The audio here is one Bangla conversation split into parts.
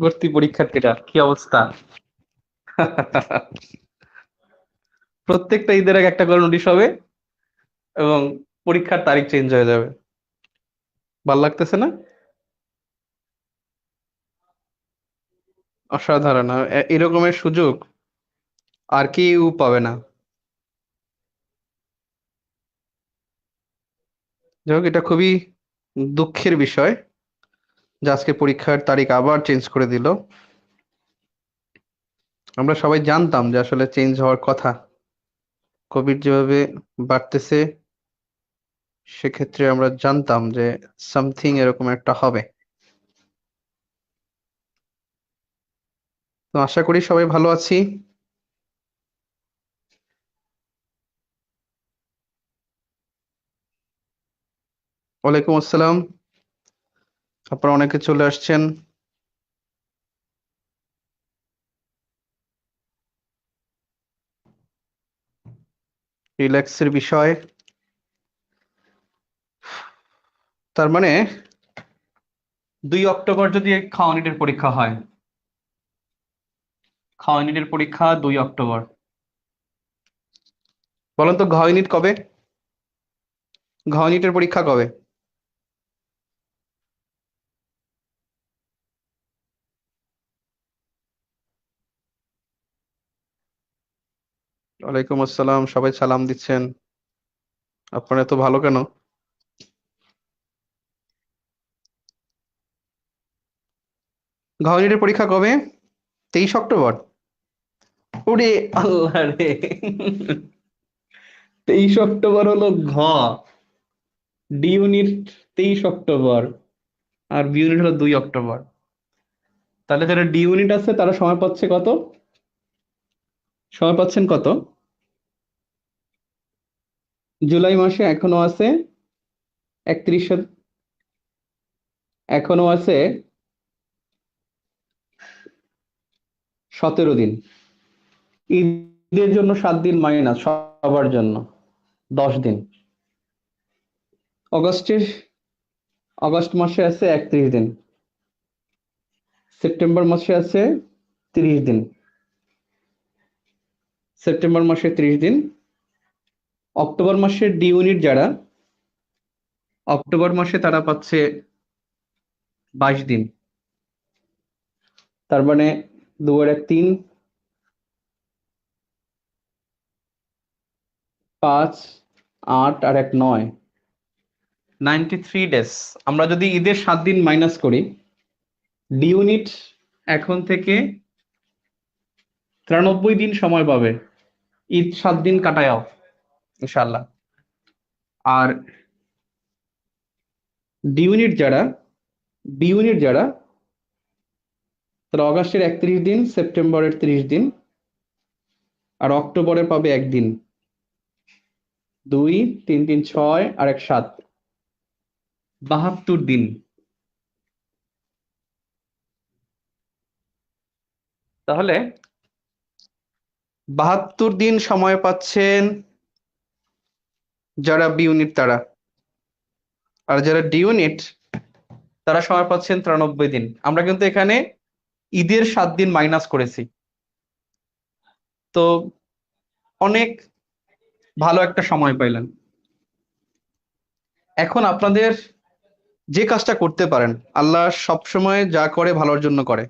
ভর্তি পরীক্ষার্থীরা কি অবস্থা? প্রত্যেকটা ঈদের আগে একটা করে নোটিশ হবে এবং পরীক্ষার তারিখ চেঞ্জ হয়ে যাবে। ভাল লাগতেছে না? অসাধারণ। এরকমের সুযোগ আর কেউ পাবে না। যাই হোক, এটা খুবই দুঃখের বিষয় যে আজকে পরীক্ষার তারিখ আবার চেঞ্জ করে দিল। আমরা সবাই জানতাম যে আসলে চেঞ্জ হওয়ার কথা। কোভিড যেভাবে বাড়তেছে, সেক্ষেত্রে আমরা জানতাম যে সামথিং এরকম একটা হবে। তো আশা করি সবাই ভালো আছি। ওয়ালাইকুম আসসালাম। আপনারা অনেকে চলে আসছেন। রিল্যাক্সের বিষয়। তার মানে 2 অক্টোবর যদি খাওয়া নিটের পরীক্ষা হয়, খাওয়া নিটের পরীক্ষা 2 অক্টোবর। বলেন তো ঘ ইউনিট কবে? ঘ ইউনিটের পরীক্ষা কবে? ওয়ালাইকুম আসসালাম, সবাই সালাম দিচ্ছেন। আপনারা এত ভালো কেন? ঘ ইউনিটের পরীক্ষা কবে? 23 অক্টোবর। ওরে আল্লাহ রে! 23 অক্টোবর হলো ঘ। ডি ইউনিট 23 অক্টোবর, আর বি ইউনিট হলো 2 অক্টোবর। তাহলে যারা ডি ইউনিট আছে তারা সময় পাচ্ছে কত? সময় পাচ্ছেন কত? জুলাই মাসে এখনো আছে 31, এখনো আছে 17 দিন। ঈদের জন্য 7 দিন মাইনাস, সবার জন্য 10 দিন। অগস্টের অগস্ট মাসে আছে 31 দিন। সেপ্টেম্বর মাসে আছে 30 দিন। সেপ্টেম্বর মাসে 30 দিন। অক্টোবর মাসের ডি ইউনিট যারা, অক্টোবর মাসে তারা পাচ্ছে 22 দিন। তার মানে 2 আর 1 3, 5, 8 আর 1 9, 93 ডেজ। আমরা যদি ঈদের 7 দিন মাইনাস করি, ডি ইউনিট এখন থেকে 93 দিন সময় পাবে ঈদ 7 দিন কাটায়াও, ইনশাল্লাহ। আর ডি ইউনিট যারা, বি ইউনিট যারা, তারা অগাস্টের 31 দিন, সেপ্টেম্বরের 30 দিন, আর অক্টোবরে পাবে 1 দিন। 2 3 3 6 আর 1 7, 72 দিন। তাহলে 72 দিন সময় পাচ্ছেন যারা বি ইউনিট তারা। আর যারা ডি ইউনিট তারা সময় পাচ্ছেন 93 দিন। আমরা কিন্তু এখানে ঈদের 7 দিন মাইনাস করেছি। তো অনেক ভালো একটা সময় পাইলেন। এখন আপনাদের যে কাজটা করতে পারেন, আল্লাহ সবসময় যা করে ভালোর জন্য করে।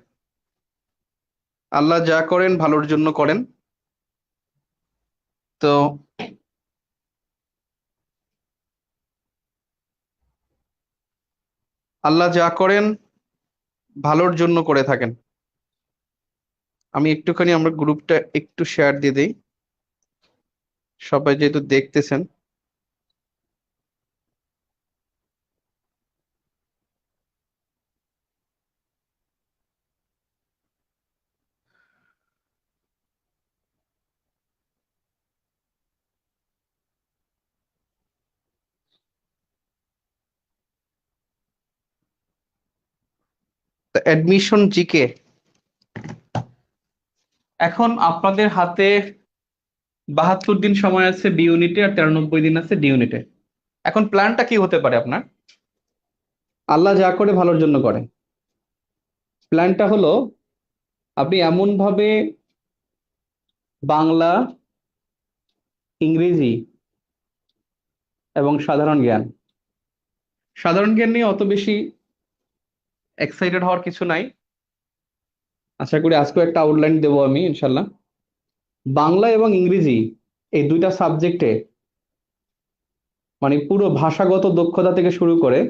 আল্লাহ যা করেন ভালোর জন্য করেন। তো আল্লাহ যা করেন ভালোর জন্য করে থাকেন। আমি একটুখানি আমরা গ্রুপটা একটু শেয়ার দিয়ে দেই, সবাই যেহেতু দেখতেছেন। অ্যাডমিশন জিকে, এখন আপনাদের হাতে 72 দিন সময় আছে বি ইউনিটে, আর 93 দিন আছে ডি ইউনিটে। এখন প্ল্যানটা কি হতে পারে আপনার? আল্লাহ যা করে ভালোর জন্য করে। প্ল্যানটা হলো আপনি এমন ভাবে বাংলা, ইংরেজি এবং সাধারণ জ্ঞান নিয়ে অত বেশি এক্সাইটেড হওয়ার কিছু নাই। আশা করি আজকেও একটা আউটলাইন দেবো আমি ইনশাল্লাহ। বাংলা এবং ইংরেজি এই দুইটা সাবজেক্টে মানে পুরো ভাষাগত দক্ষতা থেকে শুরু করে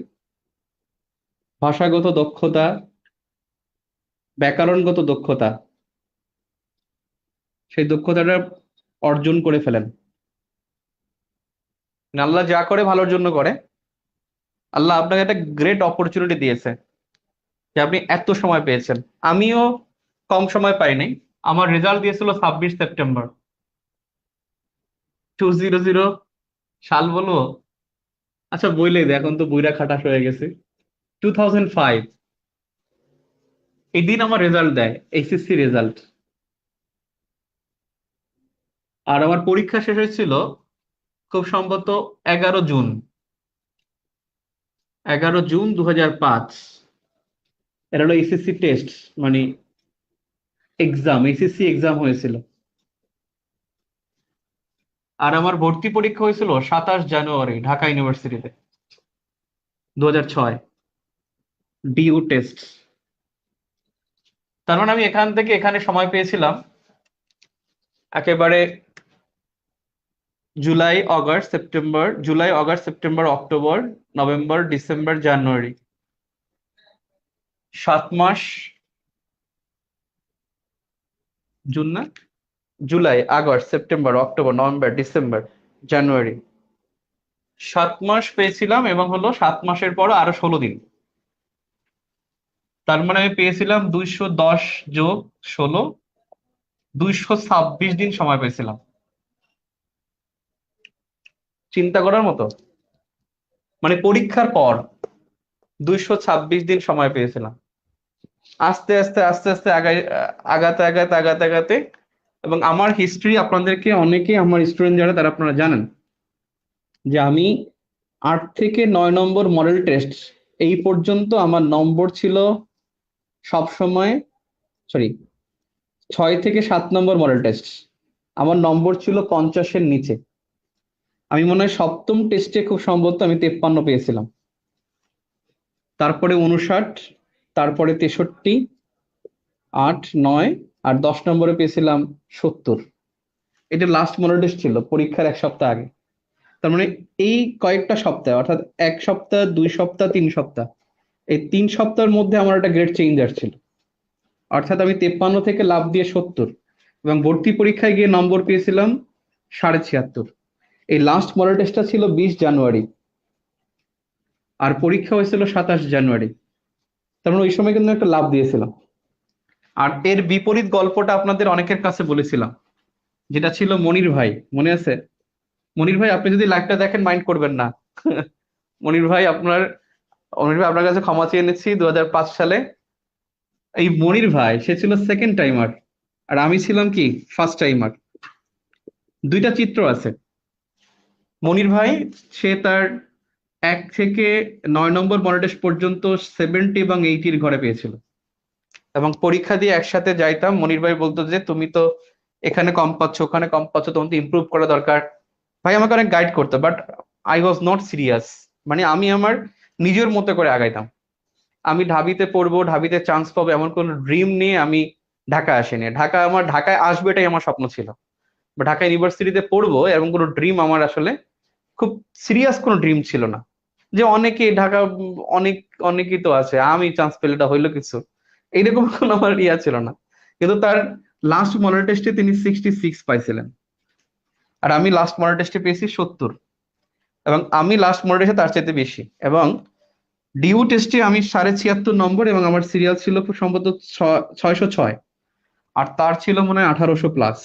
ভাষাগত দক্ষতা, ব্যাকরণগত দক্ষতা, সেই দক্ষতাটা অর্জন করে ফেলেন। আল্লাহ যা করে ভালোর জন্য করে। আল্লাহ আপনাকে একটা গ্রেট অপরচুনিটি দিয়েছে যে আপনি এত সময় পেয়েছেন। আমিও কম সময় পাইনি। আমার রেজাল্ট দিয়েছিল 26 সেপ্টেম্বর। 200 সাল বলবো? আচ্ছা বইলেই দে, এখন তো বুইড়া খাটাস হয়ে গেছে। 2005 এই দিন আমার রেজাল্ট দেয়, এইচএসসি রেজাল্ট। আর আমার পরীক্ষা শেষ হয়েছিল খুব সম্ভবত 11 জুন। 11 জুন 2005। এটা হলো এইচএসসি টেস্ট, মানে এক্সাম, এইচএসসি এক্সাম হয়েছিল। আর আমার ভর্তি পরীক্ষা হয়েছিল 27 জানুয়ারি ঢাকা ইউনিভার্সিটিতে, 2006। DU test. তার মানে আমি এখান থেকে এখানে সময় পেয়েছিলাম একেবারে July, August, September, October, November, December, January, 7 মাস। জুন না, July, August, September, October, November, December, January, 7 মাস পেয়েছিলাম। এবং হলো 7 মাসের পর আরো 16 দিন। তার মানে আমি পেয়েছিলাম 210 + 16, 226 দিন সময় পেয়েছিলাম। চিন্তা করার মতো। মানে পরীক্ষার পর 226 দিন সময় পেয়েছিলাম। আস্তে আস্তে আস্তে আস্তে আগাতে আগাতে আগাতে আগাতে। এবং আমার হিস্ট্রি আপনাদেরকে অনেকে, আমার স্টুডেন্ট যারা তারা আপনারা জানেন যে আমি 8 থেকে 9 নম্বর মডেল টেস্ট এই পর্যন্ত আমার নম্বর ছিল সব সময়, সরি, 6 থেকে 7 নম্বর মডেল টেস্ট আমার নম্বর ছিল 50-এর নিচে। আমি মনে হয় সপ্তম টেস্টে খুব সম্ভবত আমি 53 পেয়েছিলাম, তারপরে 59, তারপরে 63, 8, 9, আর 10 নম্বরে পেয়েছিলাম 70। এটা লাস্ট মডেল টেস্ট ছিল পরীক্ষার 1 সপ্তাহ আগে। তার মানে এই কয়েকটা সপ্তাহ, অর্থাৎ 1 সপ্তাহ, 2 সপ্তাহ, 3 সপ্তাহ, এই 3 সপ্তাহের মধ্যে আমার একটা গ্রেট চেঞ্জ আসছিল। অর্থাৎ আমি 53 থেকে লাফ দিয়ে 70, এবং ভর্তি পরীক্ষায় গিয়ে নম্বর পেয়েছিলাম 76.5। এই লাস্ট মডেল টেস্টটা ছিল 20 জানুয়ারি, আর পরীক্ষা হয়েছিল 27 জানুয়ারি। তার মানে ওই সময় কিন্তু একটা লাভ দিয়েছিলাম। আর এর বিপরীত গল্পটা আপনাদের অনেকের কাছে বলেছিলাম, যেটা ছিল মনির ভাই, মনে আছে? মনির ভাই, আপনি যদি লাইভটা দেখেন মাইন্ড করবেন না। মনির ভাই আপনার মনির ভাই আপনার কাছে ক্ষমা চেয়ে নিচ্ছি 2005 সালে। এই মনির ভাই সে ছিল সেকেন্ড টাইমার, আর আমি ছিলাম কি ফার্স্ট টাইমার। দুইটা চিত্র আছে। মনির ভাই সে তার 1 থেকে 9 নম্বর মডেল টেস্ট পর্যন্ত 70 এবং 80-র ঘরে পেয়েছিল। এবং পরীক্ষা দিয়ে একসাথে যাইতাম। মনির ভাই বলতো যে তুমি তো এখানে কম পাচ্ছ, ওখানে কম পাচ্ছ, তোমার তো ইমপ্রুভ করা দরকার। ভাই আমাকে অনেক গাইড করতো, but I was not serious. মানে আমি আমার নিজের মতো করে আগাইতাম। আমি ঢাবিতে পড়বো, ঢাবিতে চান্স পাবো, এমন কোন ড্রিম নিয়ে আমি ঢাকা আসিনি। ঢাকায় আসবে এটাই আমার স্বপ্ন ছিল। বা ঢাকা ইউনিভার্সিটিতে পড়বো এমন কোনো ড্রিম আমার আসলে খুব সিরিয়াস কোনো ড্রিম ছিল না। যে অনেকে ঢাকা অনেকেই তো আছে, আমি চান্স পেলে এটা হইলো কিছু, এইরকম কোনো আমার ইয়া ছিল না। কিন্তু তার লাস্ট মডেল টেস্টে তিনি 66 পাইছিলেন, আর আমি লাস্ট মডেল টেস্টে পেয়েছি 70। এবং আমি লাস্ট মডেল টেস্টে তার চাইতে বেশি। এবং ডিউ টেস্টে আমি 76.5 নম্বর, এবং আমার সিরিয়াল ছিল খুব সম্ভবত 606, আর তার ছিল মনে হয় 1800+।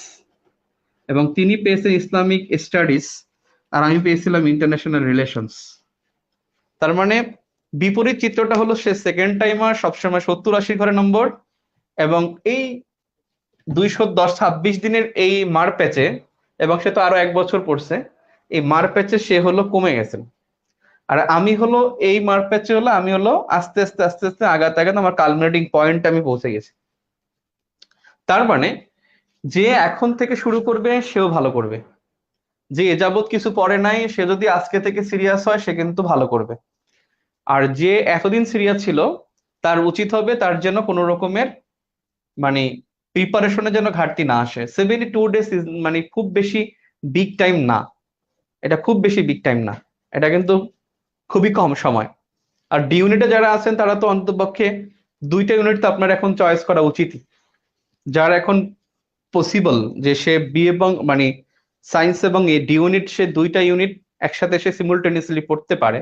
এবং তিনি পেয়েছেন ইসলামিক স্টাডিজ, আর আমি পেয়েছিলাম ইন্টারন্যাশনাল রিলেশনস। তার মানে বিপরীত চিত্রটা হলো, সে সেকেন্ড টাইমার, সবসময় 70-80 ঘরে নম্বর, এবং এই 226 দিনের এই মার প্যাচে, এবং সে তো আরো 1 বছর পড়ছে, এই মার প্যাচে সে হলো কমে গেছেন। আর আমি হলো এই মারপ্যাচে হলো আমি হলো আস্তে আস্তে আস্তে আস্তে আগাতে আগাতে আমার কালমিনেটিং পয়েন্ট আমি পৌঁছে গেছি। তার মানে যে এখন থেকে শুরু করবে সেও ভালো করবে, যে এ যাবৎ কিছু পড়ে নাই সে যদি আজকে থেকে সিরিয়াস হয় সে কিন্তু ভালো করবে। আর যে এতদিন সিরিয়াস ছিল তার উচিত হবে তার যেন কোনো রকমের মানে প্রিপারেশনের যেন ঘাটতি না আসে। 72 ডেজ মানে খুব বেশি বিগ টাইম না, এটা খুব বেশি বিগ টাইম না, এটা কিন্তু খুবই কম সময়। আর ডি ইউনিটে যারা আছেন তারা তো অন্ততপক্ষে 2টা ইউনিট তো আপনার এখন চয়েস করা উচিতই, যার এখন পসিবল যে সে বি এবং মানে সায়েন্স এবং এ ডি ইউনিট সে 2টা ইউনিট একসাথে সে সিমুলটেনিয়াসলি পড়তে পারে,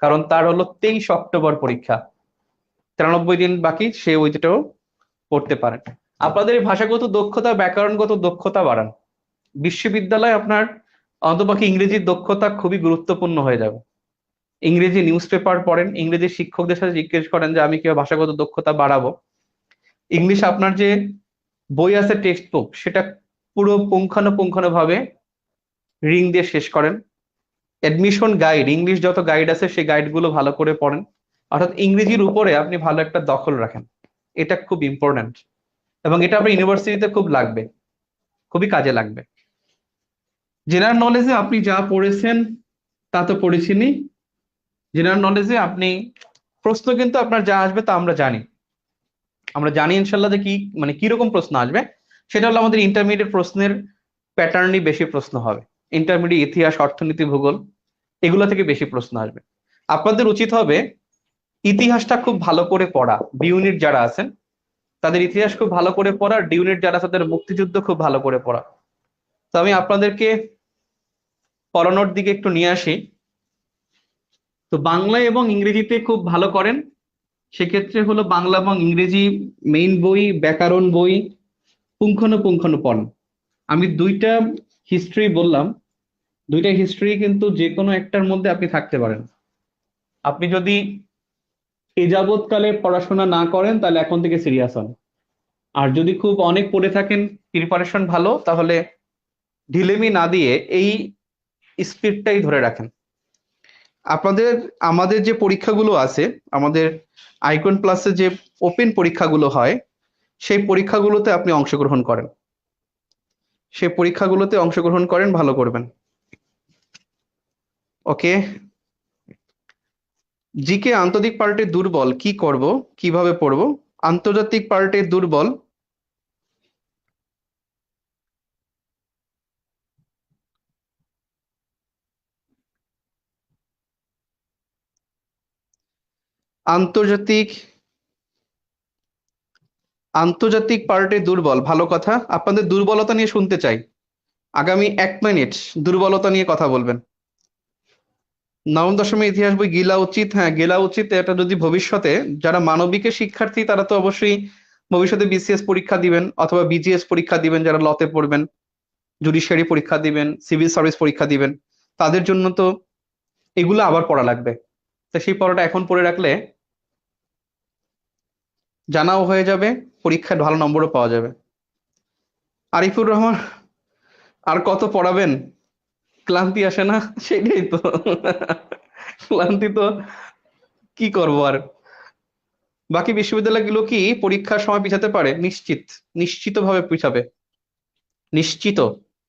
কারণ তার হলো 23 অক্টোবর পরীক্ষা, 93 দিন বাকি, সে ওইটাও পড়তে পারেন। আপনাদের এই ভাষাগত দক্ষতা ব্যাকরণগত দক্ষতা বাড়ান, বিশ্ববিদ্যালয়ে আপনার অন্ততপক্ষে ইংরেজির দক্ষতা খুবই গুরুত্বপূর্ণ হয়ে যাবে। ইংরেজি নিউজ পেপার পড়েন, ইংরেজি শিক্ষকদের সাথে জিজ্ঞেস করেন যে আমি কিভাবে ভাষাগত দক্ষতা বাড়াবো। ইংলিশ আপনার যে বই আছে টেক্সট বুক সেটা পুরো পুঙ্খানুপুঙ্খানু ভাবে রিং দিয়ে শেষ করেন। অ্যাডমিশন গাইড, ইংলিশ যত গাইড আছে সেই গাইডগুলো ভালো করে পড়েন, অর্থাৎ ইংরেজির উপরে আপনি ভালো একটা দখল রাখেন। এটা খুব ইম্পর্ট্যান্ট এবং এটা আপনার ইউনিভার্সিটিতে খুব লাগবে, খুবই কাজে লাগবে। জেনারেল নলেজে আপনি যা পড়েছেন তা তো পড়েছেনই, জেনারেল নলেজে আপনি প্রশ্ন কিন্তু আপনার যা আসবে তা আমরা জানি, আমরা জানি ইনশাল্লাহ যে কি মানে কিরকম প্রশ্ন আসবে। সেটা হলো আমাদের ইন্টারমিডিয়েট প্রশ্নের প্যাটার্নই বেশি প্রশ্ন হবে। ইন্টারমিডিয়েট ইতিহাস, অর্থনীতি, ভূগোল এগুলো থেকে বেশি প্রশ্ন আসবে। আপনাদের উচিত হবে ইতিহাসটা খুব ভালো করে পড়া, বি ইউনিট যারা আছেন তাদের ইতিহাস খুব ভালো করে পড়া, ডি ইউনিট যারা আছে তাদের মুক্তিযুদ্ধ খুব ভালো করে পড়া। তো আমি আপনাদেরকে পড়ানোর দিকে একটু নিয়ে আসি। তো বাংলা এবং ইংরেজিতে খুব ভালো করেন, সেক্ষেত্রে হলো বাংলা এবং ইংরেজি মেইন বই, ব্যাকরণ বই পুঙ্খানুপুঙ্খানু পড়েন। আমি 2টা হিস্ট্রি বললাম, 2টা হিস্ট্রি কিন্তু যে কোনো একটার মধ্যে আপনি থাকতে পারেন। আপনি যদি এ যাবৎকালে পড়াশোনা না করেন তাহলে এখন থেকে সিরিয়াস হন, আর যদি খুব অনেক পড়ে থাকেন প্রিপারেশন ভালো, তাহলে ঢিলেমি না দিয়ে এই স্পিডটাই ধরে রাখেন। আপনাদের আমাদের যে পরীক্ষাগুলো আছে, আমাদের আইকন প্লাসে যে ওপেন পরীক্ষাগুলো হয় সেই পরীক্ষাগুলোতে আপনি অংশগ্রহণ করেন, সেই পরীক্ষাগুলোতে অংশগ্রহণ করেন, ভালো করবেন। ওকে, জিকে আন্তর্জাতিক পার্টে দুর্বল, কি করব, কিভাবে পড়বো? আন্তর্জাতিক পার্টে দুর্বল, আন্তর্জাতিক আন্তর্জাতিক পার্টে দুর্বল, ভালো কথা। আপনাদের দুর্বলতা নিয়ে শুনতে চাই, আগামী 1 মিনিট দুর্বলতা নিয়ে কথা বলবেন। নবম দশমের ইতিহাস বই গেলা উচিত, হ্যাঁ গেলা উচিত। এটা যদি ভবিষ্যতে যারা মানবিকের শিক্ষার্থী তারা তো অবশ্যই ভবিষ্যতে বিসিএস পরীক্ষা দিবেন অথবা বিজিএস পরীক্ষা দিবেন, যারা লতে পড়বেন, জুডিশিয়ারি পরীক্ষা দিবেন, সিভিল সার্ভিস পরীক্ষা দিবেন, তাদের জন্য তো এগুলো আবার পড়া লাগবে। তো সেই পড়াটা এখন পড়ে রাখলে জানাও হয়ে যাবে, পরীক্ষায় ভালো নম্বরও পাওয়া যাবে। আরিফুর রহমান, আর কত পড়াবেন, ক্লান্তি আসে না? সেটাই তো ক্লান্তি তো কি করবো আর। বাকি বিশ্ববিদ্যালয়গুলো কি পরীক্ষার সময় পিছাতে পারে? নিশ্চিত ভাবে পিছাবে, নিশ্চিত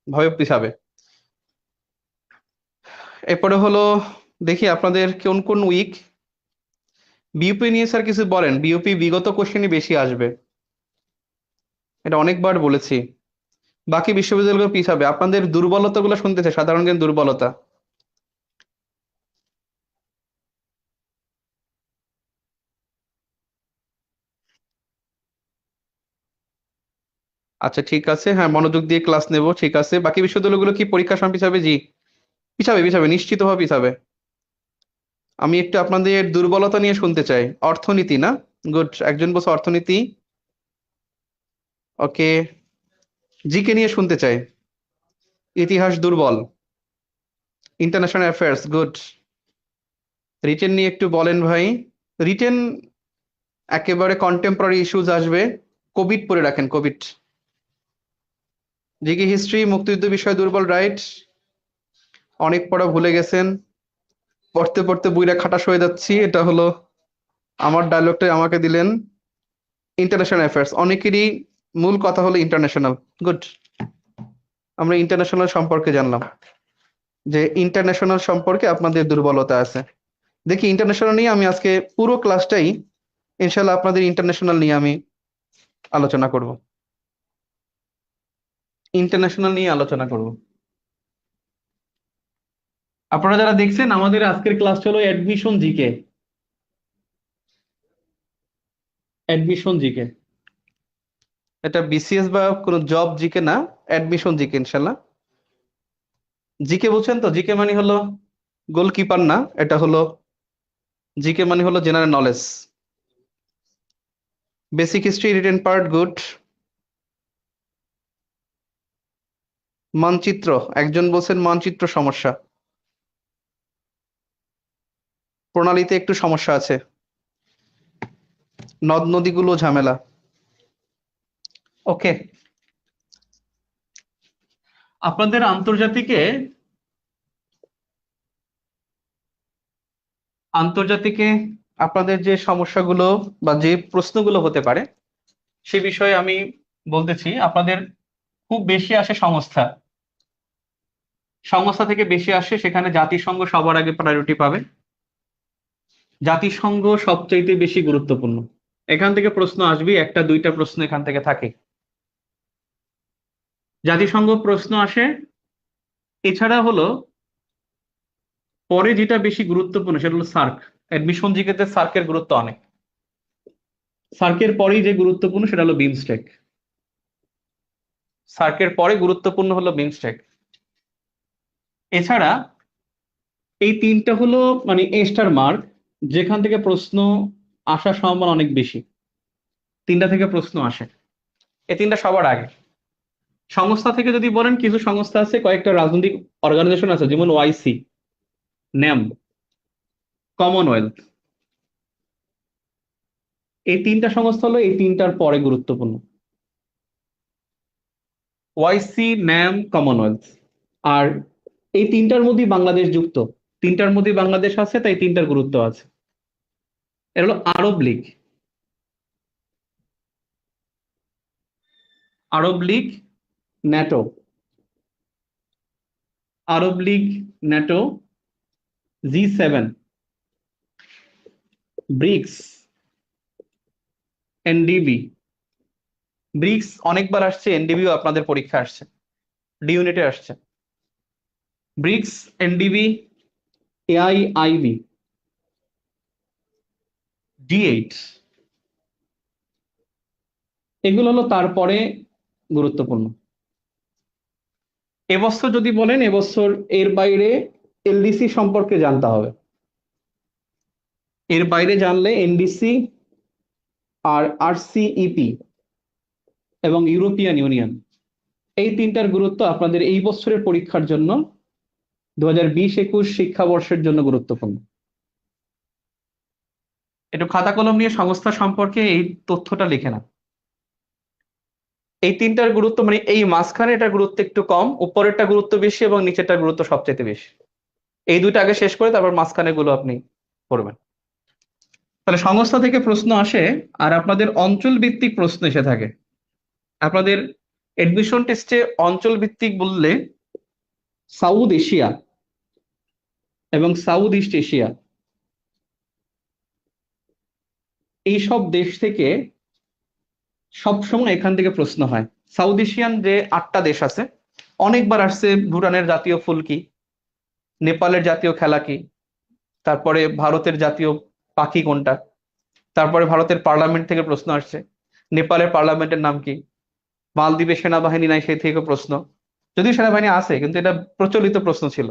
ভাবে পিছাবে। এরপরে হলো দেখি আপনাদের কোন কোন উইক। বিউপি নিয়ে স্যার কিছু বলেন, বিউপি বিগত কোশ্চেনই বেশি আসবে, এটা অনেকবার বলেছি। বাকি বিশ্ববিদ্যালয়গুলো পিছাবে, আপনাদের দুর্বলতা গুলো শুনতেছে, সাধারণ জ্ঞান দুর্বলতা। আচ্ছা ঠিক আছে, হ্যাঁ মনোযোগ দিয়ে ক্লাস নেব, ঠিক আছে। বাকি বিশ্ববিদ্যালয়গুলো কি পরীক্ষার সময় পিছাবে? জি, পিছাবে, পিছাবে, নিশ্চিতভাবে পিছাবে। আমি একটু আপনাদের দুর্বলতা নিয়ে শুনতে চাই। অর্থনীতি না? গুড, একজন বলছে অর্থনীতি। ওকে, জিকে নিয়ে শুনতে চাই। ইতিহাস দুর্বল, ইন্টারন্যাশনাল অ্যাফেয়ার্স গুড। রিটেন নিয়ে একটু বলেন ভাই। রিটেন একেবারে কন্টেম্পোরারি ইস্যুজ আসবে, কোভিড পড়ে রাখেন, কোভিড। জিকে হিস্ট্রি মুক্তিযুদ্ধ বিষয় দুর্বল, রাইট, অনেক পড়া ভুলে গেছেন। পড়তে পড়তে বইটা খাটাস হয়ে যাচ্ছি। এটা হলো আমার ডায়লগটা আমাকে দিলেন ইন্টারন্যাশনাল অ্যাফেয়ার্স। অনেকেরই মূল কথা হলো ইন্টারন্যাশনাল। গুড, আমরা ইন্টারন্যাশনাল সম্পর্কে জানলাম যে ইন্টারন্যাশনাল সম্পর্কে আপনাদের দুর্বলতা আছে। দেখি ইন্টারন্যাশনাল নিয়ে আমি আজকে পুরো ক্লাসটাই ইনশাল্লাহ আপনাদের ইন্টারন্যাশনাল নিয়ে আমি আলোচনা করব। ইন্টারন্যাশনাল নিয়ে আলোচনা করব। আপনারা যারা দেখছেন, আমাদের আজকের ক্লাস হলো অ্যাডমিশন জিকে। অ্যাডমিশন জিকে, এটা বিসিএস বা কোনো জব জিকে না, অ্যাডমিশন জিকে ইনশাল্লাহ। জিকে বুঝছেন তো? জিকে মানে হলো গোলকিপার না, এটা হলো জিকে মানে হলো general knowledge. Basic history written part good. মানচিত্র, একজন বলছেন মানচিত্র সমস্যা, প্রণালীতে একটু সমস্যা আছে, নদ নদীগুলো ঝামেলা। ওকে, আপনাদের আন্তর্জাতিকে আন্তর্জাতিকে আপনাদের যে সমস্যাগুলো বা যে প্রশ্নগুলো হতে পারে সে বিষয়ে আমি বলতেছি। আপনাদের খুব বেশি আসে সংস্থা, সংস্থা থেকে বেশি আসে, সেখানে জাতিসংঘ সবার আগে প্রায়োরিটি পাবে। জাতিসংঘ সবচাইতে বেশি গুরুত্বপূর্ণ। এখান থেকে প্রশ্ন আসবে, একটা দুইটা প্রশ্ন এখান থেকে থাকে। জাতিসংঘ প্রশ্ন আসে। এছাড়া হলো পরে যেটা বেশি গুরুত্বপূর্ণ সেটা হলো সার্ক। অ্যাডমিশন জিকেতে সার্কের গুরুত্ব অনেক। সার্কের পরেই যে গুরুত্বপূর্ণ সেটা হলো বিমস্টেক। সার্কের পরে গুরুত্বপূর্ণ হলো বিমস্টেক। এছাড়া এই তিনটা হলো মানে এ স্টার মার্ক, যেখান থেকে প্রশ্ন আসার সম্ভাবনা অনেক বেশি। তিনটা থেকে প্রশ্ন আসে, এই তিনটা সবার আগে। সংস্থা থেকে যদি বলেন, কিছু সংস্থা আছে, কয়েকটা রাজনৈতিক অর্গানাইজেশন আছে, যেমন ওআইসি, ন্যাম, কমনওয়েলথ। এই তিনটা সংস্থা হলো এই তিনটার পরে গুরুত্বপূর্ণ। OIC, NAM, Commonwealth. আর এই তিনটার মধ্যেই বাংলাদেশ যুক্ত। তিনটার মধ্যেই বাংলাদেশ আছে, তাই তিনটার গুরুত্ব আছে। এটা হলো Arab league. Arab league, NATO. Arab league, NATO, G7, BRICS, NDB. BRICS অনেকবার আসছে, এনডিবিও আপনাদের পরীক্ষা আসছে, ডি ইউনিটে আসছে। BRICS, NDB, AIIB, G8। এগুলো হলো তারপরে গুরুত্বপূর্ণ। এবছর যদি বলেন, এবছর এর বাইরে এলডিসি সম্পর্কে জানতে হবে। এর বাইরে জানলে এনডিসি আর আরসিইপি এবং ইউরোপিয়ান ইউনিয়ন, এই তিনটার গুরুত্ব আপনাদের এই বছরের পরীক্ষার জন্য 2020-21 শিক্ষাবর্ষের জন্য গুরুত্বপূর্ণ। একটু খাতা কলম নিয়ে সংস্থা সম্পর্কে এই তথ্যটা লিখে না। এই তিনটার গুরুত্ব মানে এই মাঝখানে এটার গুরুত্ব একটু কম, উপরেরটা গুরুত্ব বেশি এবং নিচেরটার গুরুত্ব সবচেয়ে বেশি। এই দুইটা আগে শেষ করে তারপর মাঝখানে গুলো আপনি পড়বেন। তাহলে সংস্থা থেকে প্রশ্ন আসে, আর আপনাদের অঞ্চল ভিত্তিক প্রশ্ন এসে থাকে। আপনাদের এডমিশন টেস্টে অঞ্চল ভিত্তিক বললে সাউথ এশিয়া এবং সাউথ ইস্ট এশিয়া, এই সব দেশ থেকে সবসময় এখান থেকে প্রশ্ন হয়। সাউথ এশিয়ান যে 8টা দেশ আছে, অনেকবার আসছে। ভুটানের জাতীয় ফুল কি, নেপালের জাতীয় খেলা কি, তারপরে ভারতের জাতীয় পাখি কোনটা, তারপরে ভারতের পার্লামেন্ট থেকে প্রশ্ন আসছে, নেপালের পার্লামেন্টের নাম কি, মালদ্বীপে সেনাবাহিনী নাই সেই থেকে প্রশ্ন। যদিও সেনাবাহিনী আছে, কিন্তু এটা প্রচলিত প্রশ্ন ছিল।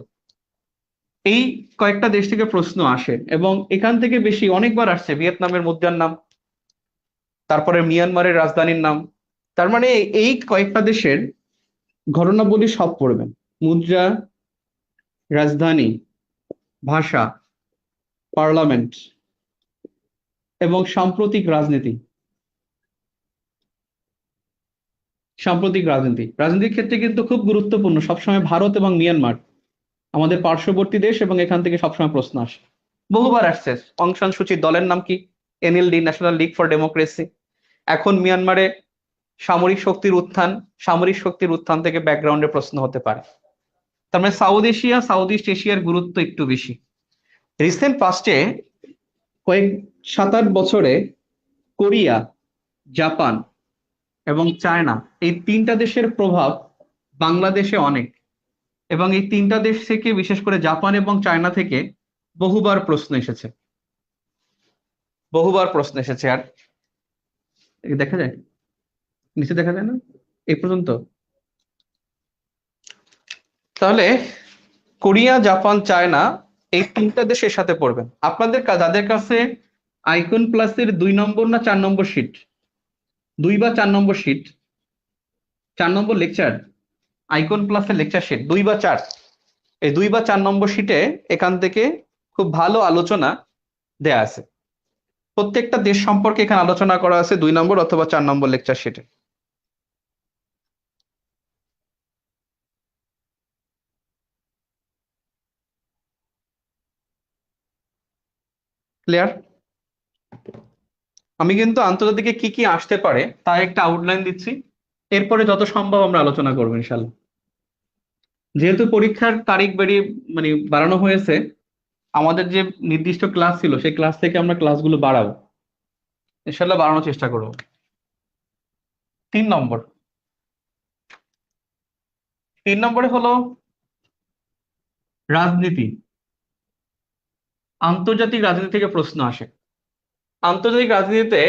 এই কয়েকটা দেশ থেকে প্রশ্ন আসে এবং এখান থেকে বেশি অনেকবার আসছে ভিয়েতনামের মুদ্রার নাম, তারপরে মিয়ানমারের রাজধানীর নাম। তার মানে এই কয়েকটা দেশের ঘটনাবলী সব পড়বেন। মুদ্রা, রাজধানী, ভাষা, পার্লামেন্ট এবং সাম্প্রতিক রাজনীতি। সাম্প্রতিক রাজনীতির ক্ষেত্রে কিন্তু খুব গুরুত্বপূর্ণ সবসময় ভারত এবং মিয়ানমার। আমাদের পার্শ্ববর্তী দেশ, এবং এখান থেকে সবসময় প্রশ্ন আসে, বহুবার আসছে। অং সান সুচির দলের নাম কি? NLD, national league for democracy. এখন মিয়ানমারে সামরিক শক্তির উত্থান থেকে ব্যাকগ্রাউন্ডে প্রশ্ন হতে পারে। তার মানে সাউথ ইস্ট এশিয়ার গুরুত্ব একটু বেশি। রিসেন্ট পাস্টে কয়েক 7-8 বছরে কোরিয়া, জাপান এবং চায়না, এই তিনটা দেশের প্রভাব বাংলাদেশে অনেক, এবং এই তিনটা দেশ থেকে, বিশেষ করে জাপান এবং চায়না থেকে বহুবার প্রশ্ন এসেছে, আর দেখা যায়, নিচে দেখা যায় না এই পর্যন্ত। তাহলে কোরিয়া, জাপান, চায়না, এই তিনটা দেশের সাথে পড়বেন। আপনাদের যাদের কাছে আইকন প্লাসের 2 নম্বর না 4 নম্বর শিট, 2 বা 4 নম্বর শিট, 4 নম্বর লেকচার, আইকন প্লাসের লেকচার শিট 2 বা 4, এই 2 বা 4 নম্বর শিটে এখান থেকে খুব ভালো আলোচনা দেয়া আছে। প্রত্যেকটা দেশ সম্পর্কে এখানে আলোচনা করা আছে 2 নম্বর অথবা 4 নম্বর লেকচার শিটে। ক্লিয়ার? আমি কিন্তু আন্তর্জাতিকে কি কি আসতে পারে তার একটা আউটলাইন দিচ্ছি, এরপরে যত সম্ভব আমরা আলোচনা করবো ইনশাল্লাহ। যেহেতু পরীক্ষার তারিখ বাড়ানো হয়েছে, আমাদের যে নির্দিষ্ট ক্লাস ছিল সেই ক্লাস থেকে আমরা ক্লাসগুলো বাড়াবো, ইনশাল্লাহ বাড়ানোর চেষ্টা করবো। 3 নম্বর, 3 নম্বরে হলো রাজনীতি। আন্তর্জাতিক রাজনীতি থেকে প্রশ্ন আসে। আন্তর্জাতিক রাজনীতিতে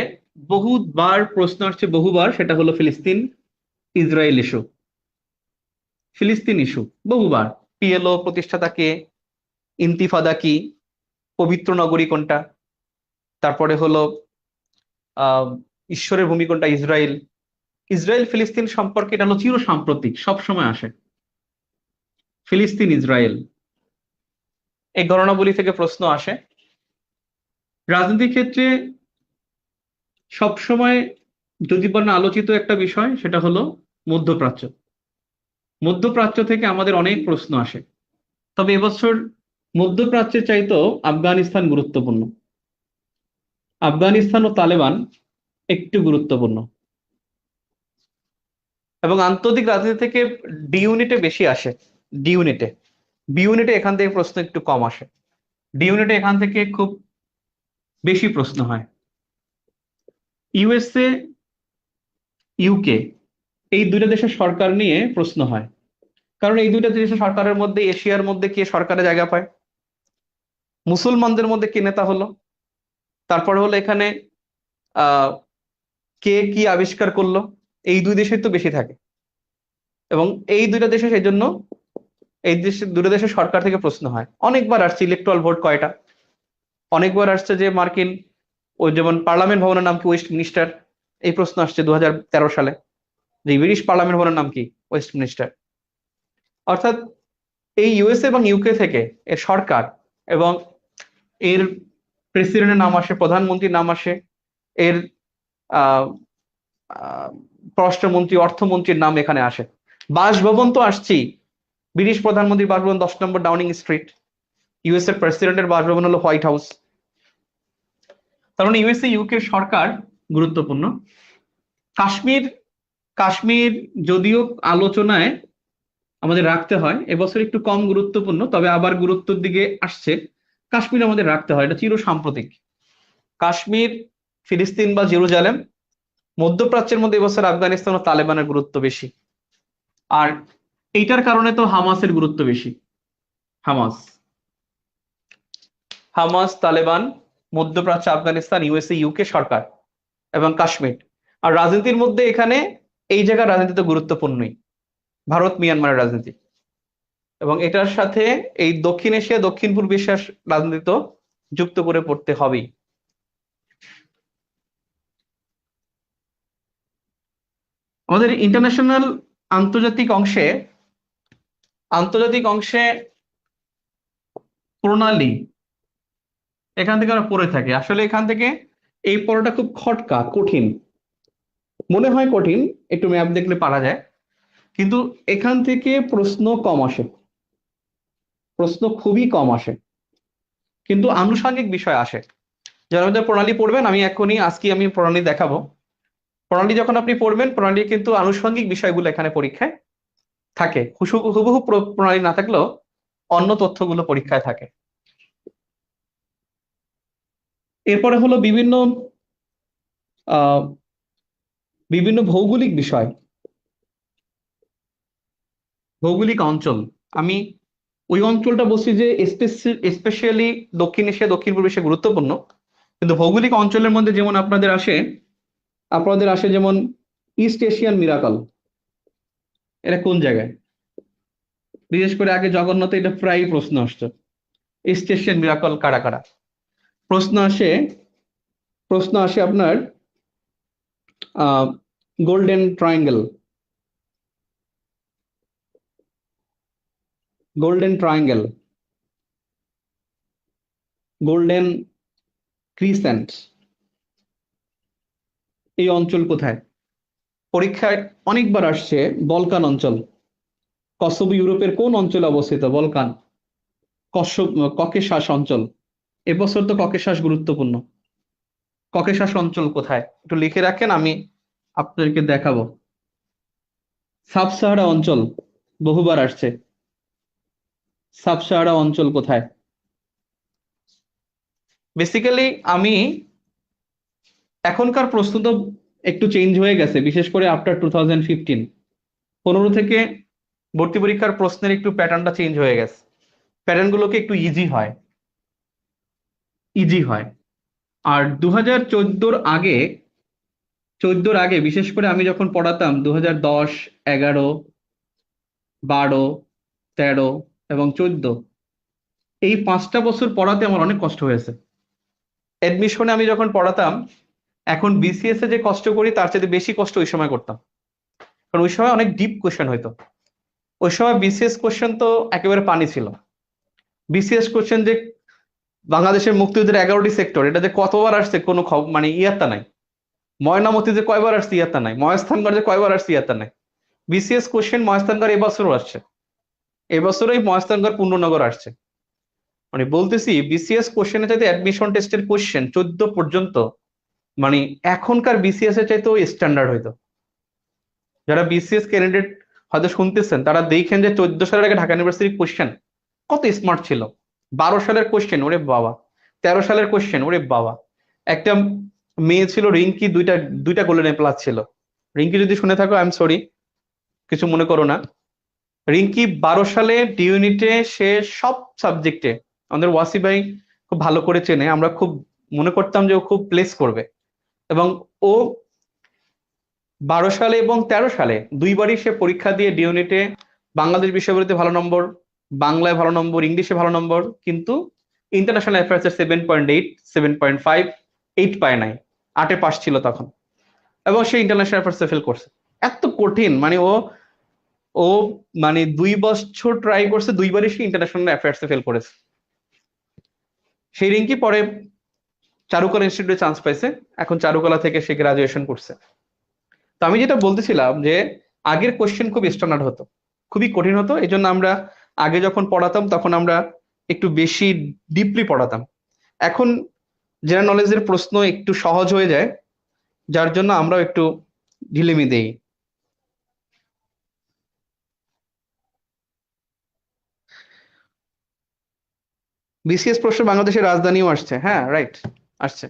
বহুবার প্রশ্ন আসছে, বহুবার, সেটা হলো ইসরায়েল ইস্যু। ফিলিস্তিন ইস্যু বহুবার। পিএলও প্রতিষ্ঠাতা কে? ইন্তিফাদা কি? পবিত্র নগরী কোনটা? তারপরে হলো আহ ঈশ্বরের ভূমি কোনটা? ইসরায়েল। ইসরায়েল ফিলিস্তিন সম্পর্কে এটা হলো চির সাম্প্রতিক, সব সময় আসে ফিলিস্তিন ইসরায়েল, এই ঘটনাবলী থেকে প্রশ্ন আসে। রাজনীতির ক্ষেত্রে সবসময় যদি বলেন আলোচিত একটা বিষয়, সেটা হলো মধ্যপ্রাচ্য। মধ্যপ্রাচ্য থেকে আমাদের অনেক প্রশ্ন আসে, তবে এবছর মধ্যপ্রাচ্যের চাইতেও আফগানিস্তান গুরুত্বপূর্ণ। আফগানিস্তান ও তালেবান একটু গুরুত্বপূর্ণ, এবং আন্তর্জাতিক রাজনীতি থেকে ডি ইউনিটে বেশি আসে। ডি ইউনিটে, বি ইউনিটে এখান থেকে প্রশ্ন একটু কম আসে, ডি ইউনিটে এখান থেকে খুব বেশি প্রশ্ন হয়। ইউএসএ, ইউকে, এই দুইটা দেশের সরকার নিয়ে প্রশ্ন হয়, কারণ এই দুইটা দেশের সরকারের মধ্যে, এশিয়ার মধ্যে কে সরকারে জায়গা পায়, মুসলমানদের মধ্যে কে নেতা হলো, তারপরে হলো এখানে আহ কে কি আবিষ্কার করলো, এই দুই দেশের তো বেশি থাকে। এবং এই দুইটা দেশে সেই জন্য দুটো দেশের সরকার থেকে প্রশ্ন হয়। অনেকবার আসছে ইলেকট্রাল ভোট কয়টা, অনেকবার আসছে যে মার্কিন, ওই যেমন পার্লামেন্ট ভবনের নাম কি? ওয়েস্টমিনিস্টার। এই প্রশ্ন আসছে 2013 সালে, যে ব্রিটিশ পার্লামেন্ট ভবনের নাম কি? ওয়েস্টমিনিস্টার। অর্থাৎ এই ইউএসএ এবং ইউকে থেকে এর সরকার এবং এর প্রেসিডেন্টের নাম আসে, প্রধানমন্ত্রীর নাম আসে, এর আহ আহ, পররাষ্ট্রমন্ত্রী, অর্থমন্ত্রীর নাম এখানে আসে। বাসভবন তো আসছি, ব্রিটিশ প্রধানমন্ত্রীর বাসভবন 10 নম্বর ডাউনিং স্ট্রিট, ইউএস এর প্রেসিডেন্টের বাসভবন হলো হোয়াইট হাউস। তার মানে ইউএসএ ইউকে সরকার গুরুত্বপূর্ণ। কাশ্মীর, কাশ্মীর যদিও আলোচনায় আমাদের রাখতে হয়, এবছর একটু কম গুরুত্বপূর্ণ, তবে আবার গুরুত্বের দিকে আসছে। কাশ্মীর আমাদের রাখতে হয়, এটা চির সাম্প্রতিক। কাশ্মীর, ফিলিস্তিন বা জেরুজালেম, মধ্যপ্রাচ্যের মধ্যে এবছর আফগানিস্তান ও তালেবানের গুরুত্ব বেশি। আর এইটার কারণে তো হামাসের গুরুত্ব বেশি। হামাস, তালেবান, মধ্যপ্রাচ্য, আফগানিস্তান, ইউএসএ, ইউকে সরকার এবং কাশ্মীর। আর রাজনীতির মধ্যে এখানে এই জায়গার রাজনীতি তো গুরুত্বপূর্ণই, ভারত মিয়ানমারের রাজনীতি, এবং এটার সাথে এই দক্ষিণ এশিয়া, দক্ষিণ পূর্ব এশিয়ার রাজনীতি তো যুক্ত করে পড়তে হবেই। আমাদের ইন্টারন্যাশনাল, আন্তর্জাতিক অংশে, আন্তর্জাতিক অংশে, প্রণালী, এখান থেকে আমরা পড়ে থাকি। আসলে এখান থেকে এই পড়াটা খুব খটকা, কঠিন মনে হয়, কঠিন, একটু ম্যাপ দেখলে পারা যায়, কিন্তু এখান থেকে প্রশ্ন কম আসে। প্রশ্ন খুবই কম আসে, কিন্তু আনুষঙ্গিক বিষয় আসে। যারা আমাদের প্রণালী পড়বেন, আমি এখনই আজকে আমি প্রণালী দেখাবো। প্রণালী যখন আপনি পড়বেন, প্রণালী কিন্তু আনুষঙ্গিক বিষয়গুলো এখানে পরীক্ষায় থাকে, হুবহু প্রণালী না থাকলেও অন্য তথ্যগুলো পরীক্ষায় থাকে। এরপরে হলো আহ বিভিন্ন ভৌগোলিক বিষয়, ভৌগোলিক অঞ্চল। আমি ওই অঞ্চলটা বলছি যে স্পেশালি দক্ষিণ এশিয়া, দক্ষিণ পূর্ব এশিয়া গুরুত্বপূর্ণ, কিন্তু ভৌগোলিক অঞ্চলের মধ্যে যেমন আপনাদের আসে যেমন ইস্ট এশিয়ান মিরাকল, এটা কোন জায়গায়? বিশেষ করে আগে জগন্নাথ এটা প্রায় প্রশ্ন আসতো, ইস্ট এশিয়ান মিরাকল কারা কারা। প্রশ্ন আসে প্রশ্ন আসে আপনার golden triangle, golden triangle, golden crescent, এই অঞ্চল কোথায়? পরীক্ষায় অনেকবার আসছে বলকান অঞ্চল। কসোভো ইউরোপের কোন অঞ্চলে অবস্থিত? বলকান। ককেশাস অঞ্চল, এবছর তো ককেশাস গুরুত্বপূর্ণ। ককেশাস অঞ্চল কোথায় একটু লিখে রাখেন, আমি আপনাদেরকে দেখাবো। সাব সাহারা অঞ্চল বহুবার আসছে, সাব সাহারা অঞ্চল কোথায়? বেসিক্যালি আমি এখনকার প্রশ্ন তো একটু চেঞ্জ হয়ে গেছে, বিশেষ করে আফটার 2015, 15 থেকে ভর্তি পরীক্ষার প্রশ্নের একটু প্যাটার্নটা চেঞ্জ হয়ে গেছে। প্যাটার্ন গুলোকে একটু ইজি হয়। আর 2014 আগে বিশেষ করে আমি যখন পড়াতাম 2010, 11, 12, 13 এবং 14, এই 5টা বছর পড়াতে আমার অনেক কষ্ট হয়েছে। অ্যাডমিশনে আমি যখন পড়াতাম, এখন বিসিএস এ যে কষ্ট করি তার চেয়ে বেশি কষ্ট ওই সময় করতাম, কারণ ওই সময় অনেক ডিপ কোশ্চেন হইতো। ওই সময় বিসিএস কোশ্চেন তো একেবারে পানি ছিল। বিসিএস কোশ্চেন যে বাংলাদেশের মুক্তিযুদ্ধের 11টি সেক্টর, এটা যে কতবার আসছে কোনো মানে ইয়াত্তা নাই। ময়নামতি যে কয়বার আসছে ইয়াত্তা নাই, মহাস্থানগড় যে কয়বার আসছে ইয়াত্তা নাই। বিসিএস কোশ্চেন মহাস্থানগড় এবছরও আসছে, এবছরই মহাস্থানগড় পূর্ণনগর আসছে। মানে বলতেছি বিসিএস কোশ্চেনের চাইতে অ্যাডমিশন টেস্টের কোশ্চেন 14 পর্যন্ত, মানে এখনকার বিসিএস এর চাইতেও স্ট্যান্ডার্ড হইতো। যারা বিসিএস ক্যান্ডিডেট হয়তো শুনতেছেন, তারা দেখেন যে 14 সালের আগে ঢাকা ইউনিভার্সিটির কোশ্চেন কত স্মার্ট ছিল। 12 সালের কোশ্চেন ওরে বাবা, 13 সালের কোশ্চেন ওরে বাবা। একটা মেয়ে ছিল রিঙ্কি, দুইটা দুইটা গোল্ডেন এ প্লাস ছিল। রিঙ্কি যদি শুনে থাকো, আই এম সরি, কিছু মনে করো না। রিঙ্কি 12 সালে ডি ইউনিটে সে সব সাবজেক্টে, আমাদের ওয়াসি ভাই খুব ভালো করে চেনে, আমরা খুব মনে করতাম যে ও খুব প্লেস করবে। এবং ও 12 সালে এবং 13 সালে দুইবারই সে পরীক্ষা দিয়ে ডি ইউনিটে বাংলাদেশ বিষয়গুলোতে ভালো নম্বর, বাংলায় ভালো নম্বর, ইংলিশে ভালো নম্বর, কিন্তু ইন্টারন্যাশনাল অ্যাফেয়ার্স এর 7.8, 7.5, 8 পায় নাই। 8-এ পাস ছিল তখন, এবং সে ইন্টারন্যাশনাল অ্যাফেয়ার্সে ফেল করছে। এত কঠিন, মানে ও ও মানে 2 বছর ট্রাই করছে, দুইবারই সে ইন্টারন্যাশনাল অ্যাফেয়ার্সে ফেল করেছে। সেই রিঙ্কি পরে চারুকলা ইনস্টিটিউটে চান্স পাইছে, এখন চারুকলা থেকে সে গ্রাজুয়েশন করছে। তো আমি যেটা বলতেছিলাম যে আগের কোশ্চেন খুব স্ট্যান্ডার্ড হতো, খুবই কঠিন হতো। এই জন্য আমরা আগে যখন পড়াতাম তখন আমরা একটু বেশি ডিপলি পড়াতাম। এখন জেনারেল নলেজের প্রশ্ন একটু সহজ হয়ে যায়, যার জন্য আমরাও একটু ঢিলেমি দেই। বিসিএস প্রশ্ন বাংলাদেশের রাজধানীও আসছে, হ্যাঁ রাইট, আসছে।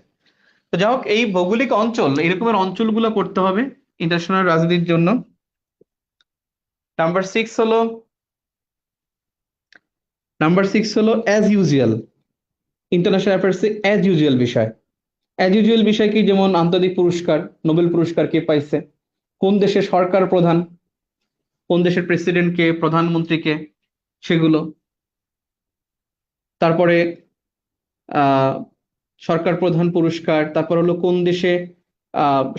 তো যাই হোক, এই ভৌগোলিক অঞ্চল, এরকমের অঞ্চলগুলো করতে হবে ইন্টারন্যাশনাল রাজনীতির জন্য। নাম্বার সিক্স হলো অ্যাজ ইউজুয়াল, ইন্টারন্যাশনাল অ্যাফেয়ার্সে অ্যাজ ইউজুয়াল বিষয়। অ্যাজ ইউজুয়াল বিষয় কি? যেমন আন্তর্জাতিক পুরস্কার, নোবেল পুরস্কার কে পাইছে, কোন দেশের সরকার প্রধান, কোন দেশের প্রেসিডেন্ট কে, প্রধানমন্ত্রী কে, সেগুলো। তারপরে আহ সরকার প্রধান পুরস্কার, তারপর হলো কোন দেশে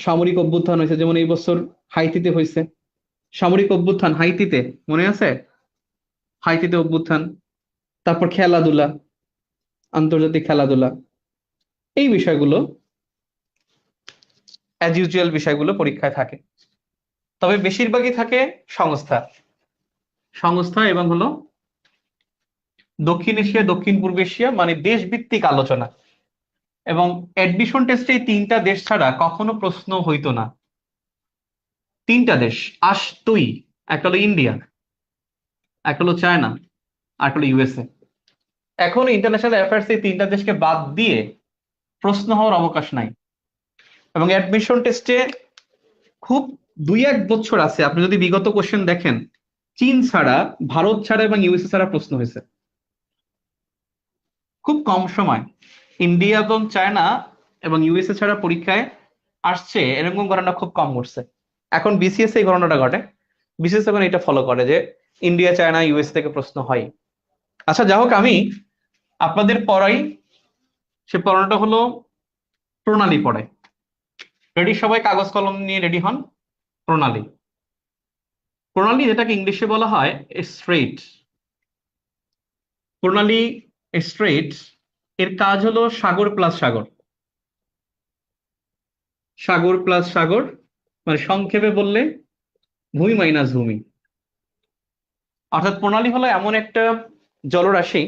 সামরিক অভ্যুত্থান হয়েছে, যেমন এই বছর হাইতিতে হয়েছে সামরিক অভ্যুত্থান, হাইতিতে মনে আছে, হাইতিতে অভ্যুত্থান। তারপর খেলাধুলা, আন্তর্জাতিক খেলাধুলা, এই বিষয়গুলো অ্যাজ ইউজুয়াল বিষয়গুলো পরীক্ষায় থাকে। তবে বেশিরভাগই থাকে সংস্থা, সংস্থা এবং হলো দক্ষিণ এশিয়া, দক্ষিণ পূর্ব এশিয়া, মানে দেশভিত্তিক আলোচনা। এবং অ্যাডমিশন টেস্টে এই তিনটা দেশ ছাড়া কখনো প্রশ্ন হইতো না। তিনটা দেশ আসতই, একটা হলো ইন্ডিয়া, একটা হলো চায়না, আর একটা হলো ইউএসএ। এখন ইন্টারন্যাশনাল অ্যাফেয়ার্স এই তিনটা দেশকে বাদ দিয়ে প্রশ্ন হওয়ার অবকাশ নাই। এবং অ্যাডমিশন টেস্টে খুব 2-1 বছর আছে, আপনি যদি বিগত কোশ্চেন দেখেন, চীন ছাড়া, ভারত ছাড়া এবং ইউএসএ ছাড়া প্রশ্ন হয়েছে। খুব কম সময় ইন্ডিয়া এবং চায়না এবং ইউএসএ ছাড়া পরীক্ষায় আসছে, এরকম ঘটনা খুব কম ঘটছে। এখন বিসিএস এই ঘটনাটা ঘটে। বিসিএস এখন এটা ফলো করে যে ইন্ডিয়া, চায়না, ইউএস থেকে প্রশ্ন হয়। আচ্ছা, যা হোক, আমি আপনাদের পড়াই, সে পড়াটা হলো প্রণালী পড়াই। রেডি? সবাই কাগজ কলম নিয়ে রেডি হন। প্রণালী। প্রণালী যেটাকে ইংলিশে বলা হয় স্ট্রেট। প্রণালী স্ট্রেট এর কাজ হলো সাগর প্লাস সাগর। সাগর প্লাস সাগর মানে সংক্ষেপে বললে ভূমি মাইনাস ভূমি। অর্থাৎ প্রণালী হলো এমন একটা জলরাশি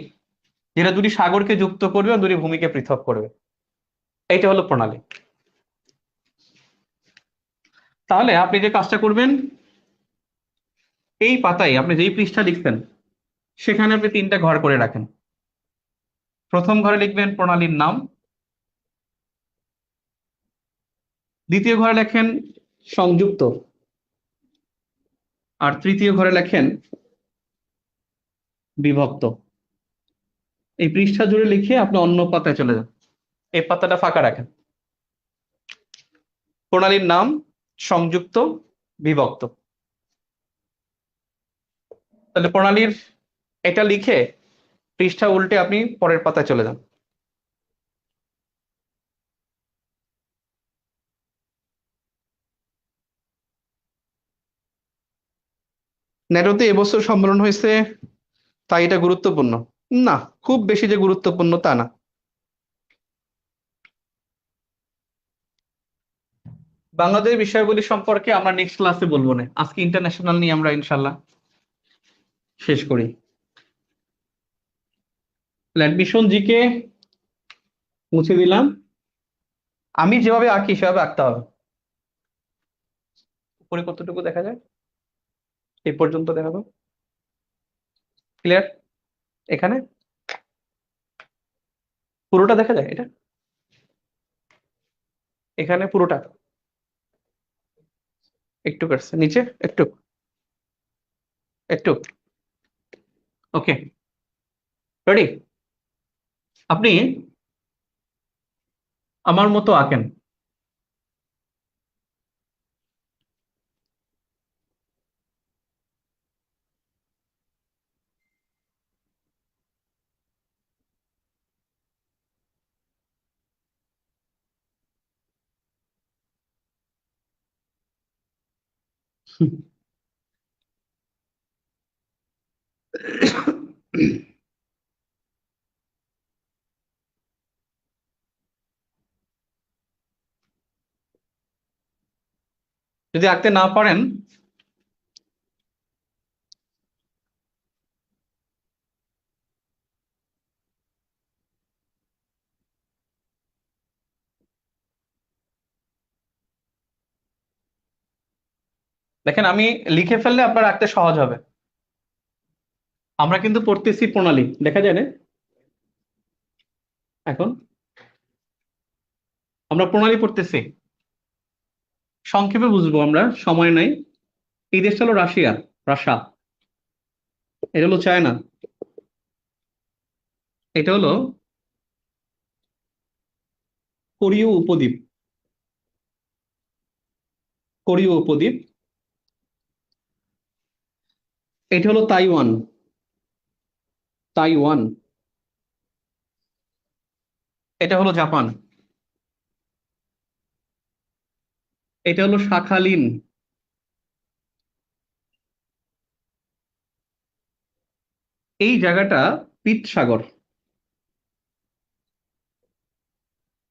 যেটা দুটি সাগরকে যুক্ত করবে আর দুটি ভূমিকে পৃথক করবে। এইটা হলো প্রণালী। তাহলে আপনি যে কাজটা করবেন, এই পাতায় আপনি যেই পৃষ্ঠা লিখবেন সেখানে আপনি 3টা ঘর করে রাখেন। প্রথম ঘরে লিখবেন প্রণালীর নাম, দ্বিতীয় ঘরে লেখেন সংযুক্ত, আর তৃতীয় ঘরে লেখেন বিভক্ত। এই পৃষ্ঠা জুড়ে লিখে আপনি অন্য পাতায় চলে যান, এই পাতাটা ফাঁকা রাখেন। প্রণালীর নাম, সংযুক্ত, বিভক্ত। তাহলে প্রণালীর এটা লিখে পৃষ্ঠা উল্টে আপনি পরের পাতায় চলে যান। ন্যাটোতে এবছর সম্মেলন হয়েছে তাই এটা গুরুত্বপূর্ণ? না, খুব বেশি যে গুরুত্বপূর্ণ তা না। বাংলাদেশ বিষয়গুলি সম্পর্কে আমরা নেক্সট ক্লাসে বলবো না, আজকে ইন্টারন্যাশনাল নিয়ে আমরা ইনশাল্লাহ শেষ করি। অ্যাডমিশন জিকে মুছে দিলাম। আমি যেভাবে আঁকি সেভাবে আঁকতে হবে। উপরে কতটুকু দেখা যায়? এই পর্যন্ত দেখাবো। ক্লিয়ার? এখানে পুরোটা দেখা যায়? এটা এখানে পুরোটা? একটু কাটছে নিচে, একটু একটু। ওকে, রেডি? আপনি আমার মতো আঁকেন। যদি আঁকতে না পারেন, দেখেন আমি লিখে ফেললে আপনার আঁকতে সহজ হবে। আমরা কিন্তু পড়তেছি প্রণালী, দেখা যায় না? এখন আমরা প্রণালী পড়তেছি, সংক্ষেপে বুঝবো আমরা, সময় নাই। এই দেশটা হলো রাশিয়া, রাশা। এটা হলো চায়না, এটা হলো কোরীয় উপদ্বীপ, কোরীয় উপদ্বীপ। এটা হলো তাইওয়ান, তাইওয়ান। এটা হলো জাপান, এটা হলো শাখালিন। এই জায়গাটা পিত সাগর,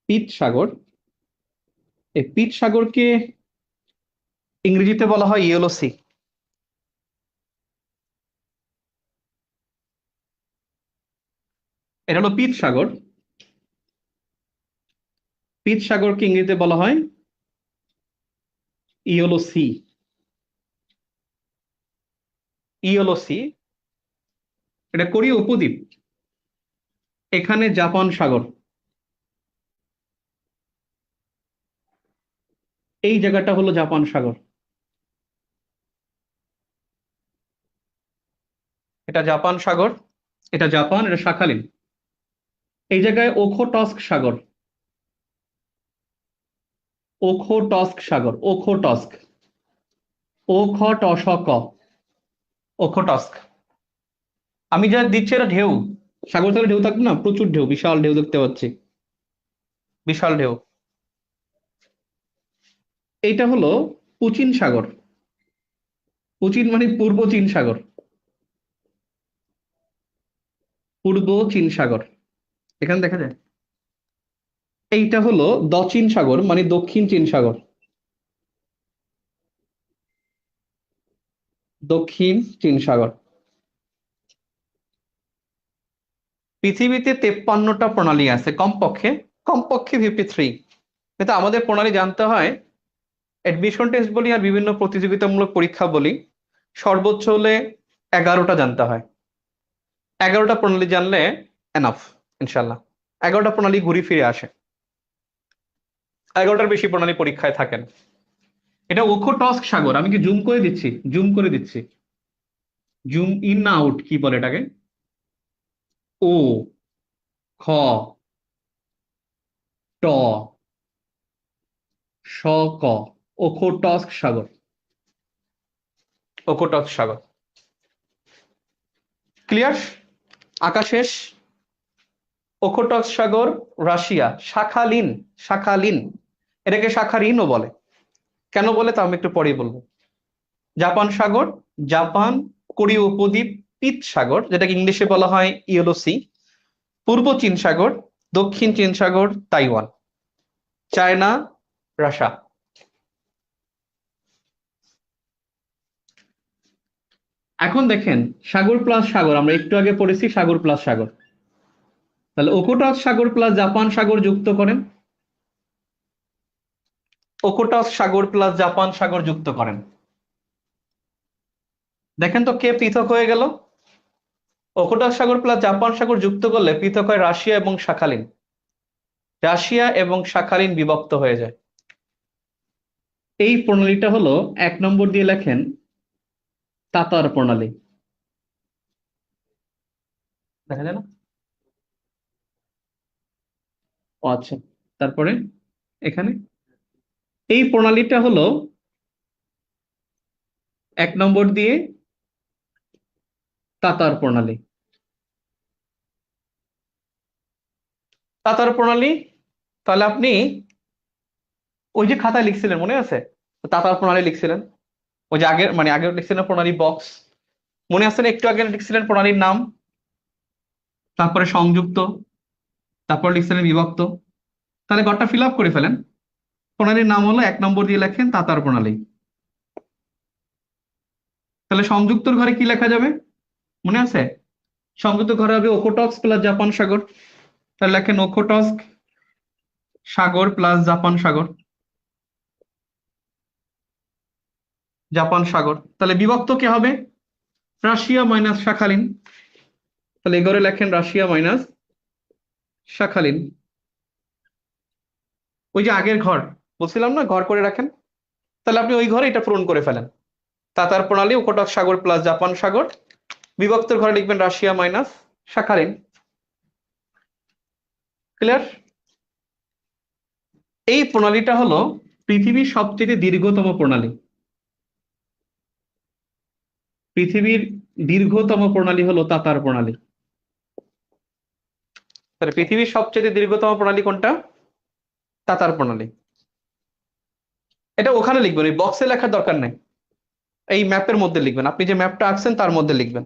পিত সাগর। এই পিত সাগরকে ইংরেজিতে বলা হয় ইয়েলো সি। এটা হলো পিত সাগর। পিত সাগরকে ইংরেজিতে বলা হয় ইয়েলো সি। ইয়েলো সি, এটা কোরীয় উপদ্বীপ। এখানে জাপান সাগর, এই জায়গাটা হলো জাপান সাগর। এটা জাপান সাগর, এটা জাপান, এটা শাখালিন। এই জায়গায় ওখোটস্ক সাগর, ওখোটস্ক সাগর, ওখোটস্ক, ও খ ট স ক, ওখোটস্ক। আমি যা দিচ্ছি এটা ঢেউ, সাগর তলে ঢেউ থাকবে না, প্রচুর ঢেউ, বিশাল ঢেউ দেখতে পাচ্ছি, বিশাল ঢেউ। এইটা হলো পুচিন সাগর। পুচিন মানে পূর্ব চীন সাগর, পূর্ব চীন সাগর, এখানে দেখা যায়। এইটা হলো দক্ষিণ সাগর মানে দক্ষিণ চীন সাগর, দক্ষিণ চীন সাগর। পৃথিবীতে 53টা প্রণালী আছে কমপক্ষে, কমপক্ষে 53। কিন্তু আমাদের প্রণালী জানতে হয়, অ্যাডমিশন টেস্ট বলি আর বিভিন্ন প্রতিযোগিতামূলক পরীক্ষা বলি, সর্বোচ্চ হলে 11টা জানতে হয়। 11টা প্রণালী জানলে এনাফ, ইনশাল্লাহ। 11টা প্রণালী ঘুরে ফিরে আসে, 11টার বেশি প্রণালী পরীক্ষায় থাকেন। এটা ওখোটস্ক সাগর, আমি কি জুম করে দিচ্ছি, জুম করে দিচ্ছি, জুম ইন না আউট কি বলে এটাকে, ও খ ট স ক, ওখোটস্ক সাগর, ওখোটস্ক সাগর। ক্লিয়ার? আঁকা শেষ। ওখোটস্ক সাগর, রাশিয়া, শাখালিন, শাখালিন, এটাকে শাখারিনও বলে। কেন বলে তা আমি একটু পরেই বলবো। জাপান সাগর, জাপান, কোরীয় উপদ্বীপ, পিত সাগর যেটাকে ইংলিশে বলা হয় ইয়েলো সি, পূর্ব চীন সাগর, দক্ষিণ চীন সাগর, তাইওয়ান, চায়না, রাশিয়া। এখন দেখেন সাগর প্লাস সাগর, আমরা একটু আগে পড়েছি সাগর প্লাস সাগর, তাহলে ওখোটস্ক সাগর প্লাস জাপান সাগর যুক্ত করেন, ওখোটস্ক সাগর প্লাস জাপান সাগর যুক্ত করেন। দেখেন তো কে পৃথক হয়ে গেল। ওখোটস্ক সাগর প্লাস জাপান সাগর যুক্ত করলে পৃথক হয় রাশিয়া এবং শাখালিন, রাশিয়া এবং শাখালিন বিভক্ত হয়ে যায়। এই প্রণালীটা হলো 1 নম্বর দিয়ে লেখেন তাতার প্রণালী। দেখা যায় না? ও আচ্ছা, তারপরে এখানে এই প্রণালীটা হলো 1 নম্বর দিয়ে তাতার প্রণালী। তাতার প্রণালী, তাহলে আপনি ওই যে খাতায় লিখছিলেন মনে আছে, তাতার প্রণালী লিখছিলেন, ওই যে আগের মানে আগে লিখছিলেন প্রণালী বক্স, মনে আছে না? একটু আগে লিখছিলেন প্রণালীর নাম, তারপরে সংযুক্ত, তারপর লিখছিলেন বিভক্ত। তাহলে ঘরটা ফিল আপ করে ফেলেন। প্রণালীর নাম হলো 1 নম্বর দিয়ে লেখেন তাতার প্রণালী। তাহলে সংযুক্তর ঘরে কি লেখা যাবে মনে আছে? সংযুক্ত ঘরে হবে ওখোটস্ক প্লাস জাপান সাগর, তাহলে লেখেন ওখোটস্ক সাগর প্লাস জাপান সাগর, জাপান সাগর। তাহলে বিভক্ত কি হবে? রাশিয়া মাইনাস শাখালিন, তাহলে এই ঘরে লেখেন রাশিয়া মাইনাস শাখালিন। ওই যে আগের ঘর বলছিলাম না, ঘর করে রাখেন, তাহলে আপনি ওই ঘরে এটা পূরণ করে ফেলেন। তাতার প্রণালী ওখোটস্ক সাগর প্লাস জাপান সাগর, বিভক্তের ঘরে লিখবেন রাশিয়া মাইনাস শাখালিন। ক্লিয়ার? এই প্রণালীটা হলো পৃথিবীর সবচেয়ে দীর্ঘতম প্রণালী। পৃথিবীর দীর্ঘতম প্রণালী হলো তাতার প্রণালী। তাহলে পৃথিবীর সবচেয়ে দীর্ঘতম প্রণালী কোনটা? তাতার প্রণালী। এটা ওখানে লিখবেন, ওই বক্সে লেখার দরকার নেই, এই ম্যাপের মধ্যে লিখবেন, আপনি যে ম্যাপটা আঁকছেন তার মধ্যে লিখবেন।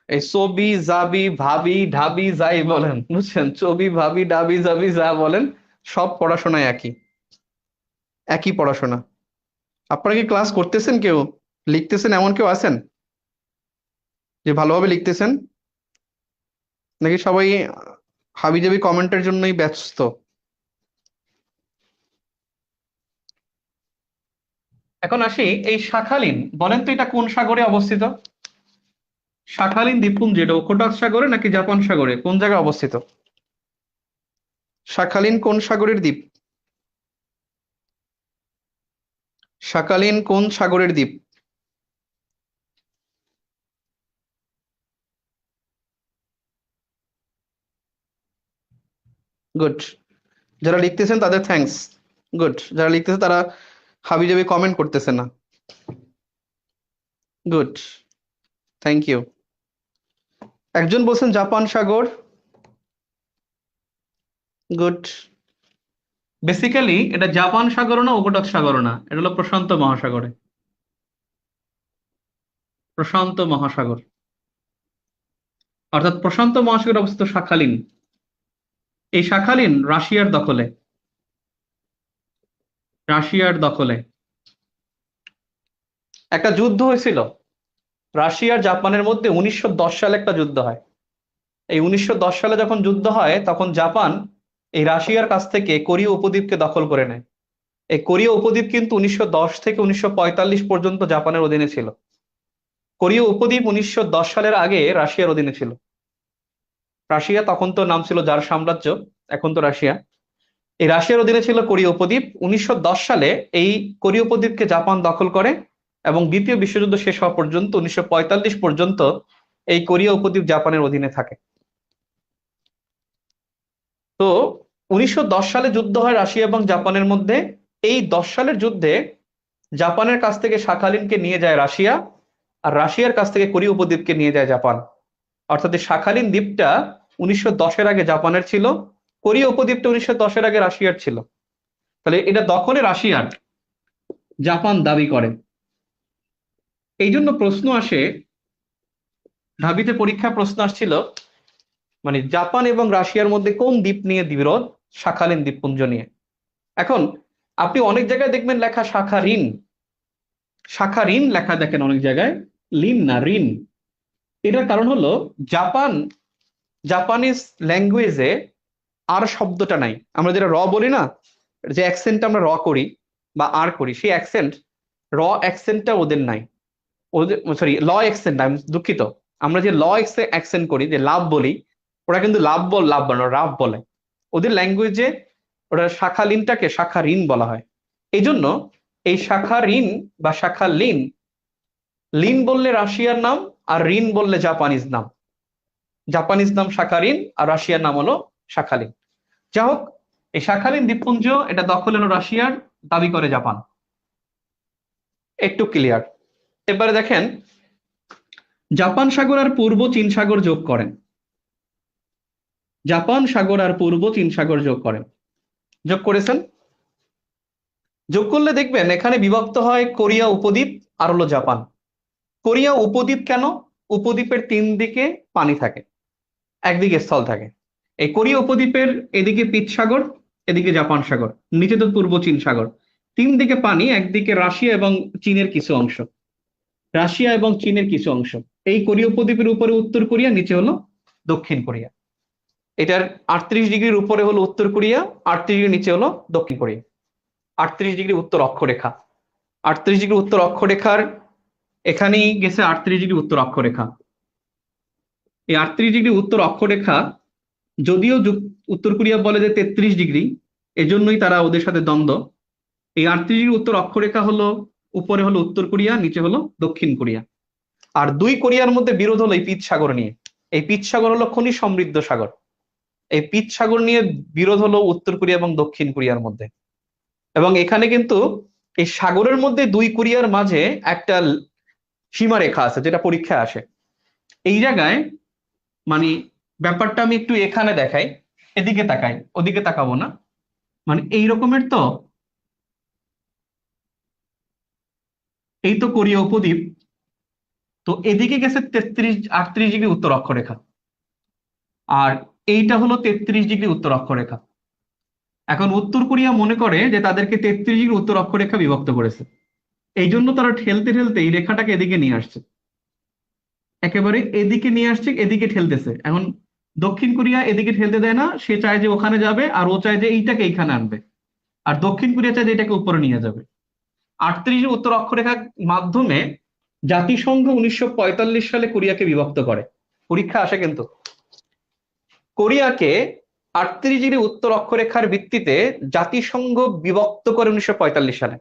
এই ছবি যাবি ভাবি ঢাবি যাই বলেন, বুঝছেন, ছবি ভাবি ডাবি যাবি যা বলেন, সব পড়াশোনা একই, একই পড়াশোনা। আপনারা কি ক্লাস করতেছেন, কেউ লিখতেছেন, এমন কেউ আছেন যে ভালোভাবে লিখতেছেন, নাকি সবাই হাবিজাবি কমেন্টের জন্যই ব্যস্ত? এখন আসি এই শাখালিন, বলেন তো এটা কোন সাগরে অবস্থিত? শাখালিন দ্বীপপুঞ্জ এটা ওখোটাক সাগরে নাকি জাপান সাগরে, কোন জায়গায় অবস্থিত? শাখালিন কোন সাগরের দ্বীপ? শাখালিন কোন সাগরের দ্বীপ? গুড। যারা লিখতেছেন তাদের থ্যাঙ্কস। গুড, যারা লিখতেছে তারা হাবিজাবি কমেন্ট করতেছে না। Good, thank you. একজন বলছেন জাপান সাগর। গুড। বেসিক্যালি এটা জাপান সাগরও না, ওকোটাক সাগরও না, এটা হলো প্রশান্ত মহাসাগরে। প্রশান্ত মহাসাগর, অর্থাৎ প্রশান্ত মহাসাগরে অবস্থিত শাখালিন। এই শাখালিন রাশিয়ার দখলে, রাশিয়ার দখলে। একটা যুদ্ধ হয়েছিল রাশিয়ার জাপানের মধ্যে 1910 সালে, একটা যুদ্ধ হয়। এই 1910 সালে যখন যুদ্ধ হয় তখন জাপান এই রাশিয়ার কাছ থেকে কোরীয় উপদ্বীপকে দখল করে নেয়। এই কোরীয় উপদ্বীপ কিন্তু 1910 থেকে 1945 পর্যন্ত জাপানের অধীনে ছিল। কোরীয় উপদ্বীপ 1910 সালের আগে রাশিয়ার অধীনে ছিল। রাশিয়া তখন তো নাম ছিল জার সাম্রাজ্য, এখন তো রাশিয়া। এই রাশিয়ার অধীনে ছিল কোরীয় উপদ্বীপ। 1910 সালে এই কোরীয় উপদ্বীপকে জাপান দখল করে এবং দ্বিতীয় বিশ্বযুদ্ধ শেষ হওয়া পর্যন্ত 1945 পর্যন্ত এই কোরীয় উপদ্বীপ জাপানের অধীনে থাকে। তো 1910 সালে যুদ্ধ হয় রাশিয়া এবং জাপানের মধ্যে। এই 10 সালের যুদ্ধে জাপানের কাছ থেকে শাখালিনকে নিয়ে যায় রাশিয়া, আর রাশিয়ার কাছ থেকে কোরীয় উপদ্বীপকে নিয়ে যায় জাপান। অর্থাৎ এই শাখালিন দ্বীপটা 1910-এর আগে জাপানের ছিল, কোরীয় উপদ্বীপটা 1910-এর আগে রাশিয়ার ছিল। তাহলে এটা দখলে রাশিয়ার, জাপান দাবি করে। এই জন্য প্রশ্ন আসে, ঢাবিতে পরীক্ষা প্রশ্ন আসছিল, মানে জাপান এবং রাশিয়ার মধ্যে কোন দ্বীপ নিয়ে বিরোধ? শাখালিন দ্বীপপুঞ্জ নিয়ে। এখন আপনি অনেক জায়গায় দেখবেন লেখা শাখা ঋণ, শাখা ঋণ লেখা দেখেন অনেক জায়গায়, লিন না ঋণ। এটার কারণ হলো জাপান, জাপানিজ ল্যাঙ্গুয়েজে আর শব্দটা নাই। আমরা যেটা র বলি না, যে অ্যাকসেন্ট আমরা র করি বা আর করি, সেই অ্যাকসেন্ট, র অ্যাকসেন্টটা ওদের নাই। ওদের, সরি, ল অ্যাকসেন্ট, আমি দুঃখিত। আমরা যে ল অ্যাকসেন্ট করি, যে লাভ বলি, ওরা কিন্তু লাভ বলে না, রাব বলে। ওদের ল্যাঙ্গুয়েজে ওরা শাখা লিনটাকে শাখা ঋণ বলা হয়। এই জন্য এই শাখা ঋণ বা শাখা লিন, লিন বললে রাশিয়ার নাম, আর ঋণ বললে জাপানিজ নাম। জাপানিজ নাম শাখারিন আর রাশিয়ার নাম হলো শাখালিন। যা হোক, এই শাখালিন দ্বীপপুঞ্জ এটা দখল হলো রাশিয়ার, দাবি করে জাপান। একটু ক্লিয়ার। এবারে দেখেন, জাপান সাগর আর পূর্ব চীন সাগর যোগ করেন। জাপান সাগর আর পূর্ব চীন সাগর যোগ করেন, যোগ করেছেন? যোগ করলে দেখবেন এখানে বিভক্ত হয় কোরিয়া উপদ্বীপ আর হলো জাপান। কোরিয়া উপদ্বীপ কেন? উপদ্বীপের 3 দিকে পানি থাকে, একদিকে স্থল থাকে। এই কোরীয় উপদ্বীপের এদিকে পিত সাগর, এদিকে জাপান সাগর, নিচে তো পূর্ব চীন সাগর। 3 দিকে পানি, একদিকে রাশিয়া এবং চীনের কিছু অংশ, রাশিয়া এবং চীনের কিছু অংশ। এই কোরীয় উপদ্বীপের উপরে উত্তর কোরিয়া, নিচে হলো দক্ষিণ কোরিয়া। এটার 38 ডিগ্রির উপরে হলো উত্তর কোরিয়া, 38 ডিগ্রি নিচে হলো দক্ষিণ কোরিয়া। 38 ডিগ্রি উত্তর অক্ষরেখা, 38 ডিগ্রি উত্তর অক্ষরেখার এখানেই গেছে 38 ডিগ্রি উত্তর অক্ষরেখা। এই 38 ডিগ্রি উত্তর অক্ষরেখা, যদিও উত্তর কোরিয়া বলে যে 33 ডিগ্রি, এজন্যই তারা ওদের সাথে দ্বন্দ্ব। এই 38 ডিগ্রি উত্তর অক্ষরেখা হলো, উপরে হলো উত্তর কোরিয়া, নিচে হলো দক্ষিণ কোরিয়া। আর দুই কোরিয়ার মধ্যে বিরোধ হলো এই পিত সাগর নিয়ে। এই পিত সাগর হলো খনি সমৃদ্ধ সাগর। এই পিত সাগর নিয়ে বিরোধ হলো উত্তর কোরিয়া এবং দক্ষিণ কোরিয়ার মধ্যে। এবং এখানে কিন্তু এই সাগরের মধ্যে দুই কোরিয়ার মাঝে একটা সীমারেখা আছে, যেটা পরীক্ষায় আসে। এই জায়গায়, মানে ব্যাপারটা আমি একটু এখানে দেখাই, এদিকে তাকাই, ওদিকে তাকাবো না। মানে এই রকমের তো, এই তো কোরীয় উপদ্বীপ, তো এদিকে গেছে 38 ডিগ্রি উত্তর অক্ষরেখা, আর এইটা হলো 33 ডিগ্রি উত্তর অক্ষরেখা। এখন উত্তর কোরিয়া মনে করে যে তাদেরকে 33 ডিগ্রি উত্তর অক্ষরেখা বিভক্ত করেছে, এই জন্য তারা ঠেলতে ঠেলতে এই রেখাটাকে এদিকে নিয়ে আসছে, একেবারে এদিকে নিয়ে আসছে, এদিকে ঠেলতেছে। এখন দক্ষিণ কোরিয়া এদিকে ঠেলতে দেয় না, সে চায় যে ওখানে যাবে, আর ও চায় যে এইটাকে এইখানে আনবে, আর দক্ষিণ কোরিয়া চায় যে এটাকে উপরে নিয়ে যাবে। 38 উত্তর অক্ষরেখার মাধ্যমে জাতিসংঘ 1945 সালে কোরিয়াকে বিভক্ত করে। পরীক্ষা আসে কিন্তু। কোরিয়াকে 38 ডিগ্রি উত্তর অক্ষরেখার ভিত্তিতে জাতিসংঘ বিভক্ত করে 1945 সালে।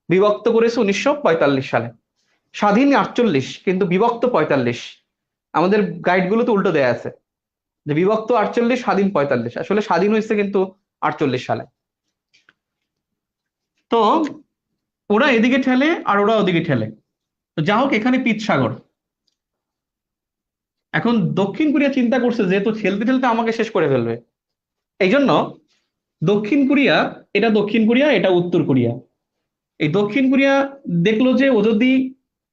বিভক্ত করেছে 1945 সালে। স্বাধীন 48 কিন্তু বিভক্ত 45। আমাদের গাইডগুলোতে উল্টো দেয়া আছে যে বিভক্ত 48, স্বাধীন 45। আসলে স্বাধীন হয়েছে কিন্তু 48 সালে। তো ওরা এদিকে ঠেলে আর ওরা ওদিকে ঠেলে। তো যা হোক, এখানে পিচ সাগর। এখন দক্ষিণ কোরিয়া চিন্তা করছে যেহেতু ঠেলতে ঠেলতে আমাকে শেষ করে ফেলবে, এই জন্য দক্ষিণ কোরিয়া, এটা দক্ষিণ কোরিয়া, এটা উত্তর কোরিয়া, এই দক্ষিণ কোরিয়া দেখলো যে ও যদি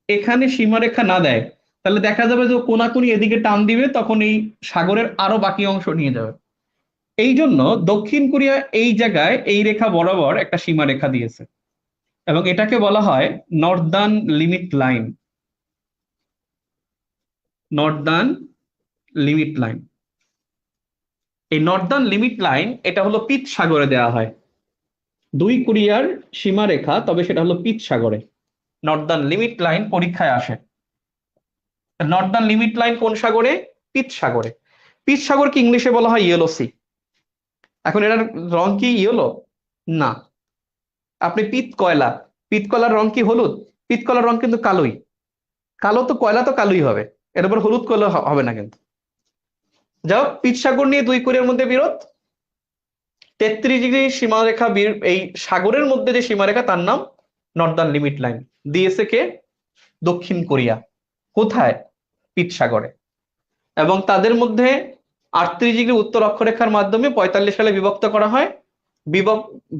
এখানে সীমারেখা না দেয় তাহলে দেখা যাবে যে ও কোনাকুনি এদিকে টান দিবে, তখন এই সাগরের আরো বাকি অংশ নিয়ে যাবে। এই জন্য দক্ষিণ কোরিয়া এই জায়গায় এই রেখা বরাবর একটা সীমারেখা দিয়েছে, এবং এটাকে বলা হয় Northern limit line. Northern limit line, এই নর্দার্ন লিমিট লাইন এটা হলো পিত সাগরে দেওয়া হয়। দুই কোরিয়ার সীমারেখা, তবে সেটা হলো পিত সাগরে। নর্দার্ন লিমিট লাইন পরীক্ষায় আসে। নর্দার্ন লিমিট লাইন কোন সাগরে? পিত সাগরে। পিত সাগরকে ইংলিশে বলা হয় ইয়েলো সি। এখন এটার রং কি ইয়েলো? না। আপনি পিত কয়লা, পিত কয়লার রং কি হলুদ? পিত কয়লার রং কিন্তু কালোই। কালো তো কয়লা তো কালোই হবে, এর উপর হলুদ কয়লা হবে না কিন্তু। যাও, পিত সাগর নিয়ে দুই কোরিয়ার মধ্যে বিরোধ। 33 ডিগ্রি সীমারেখা, এই সাগরের মধ্যে যে সীমারেখা তার নাম নর্দার্ন লিমিট লাইন। দিয়েছে কে? দক্ষিণ কোরিয়া। কোথায়? পিত সাগরে। এবং তাদের মধ্যে 38 ডিগ্রি উত্তর অক্ষরেখার মাধ্যমে 45 সালে বিভক্ত করা হয়।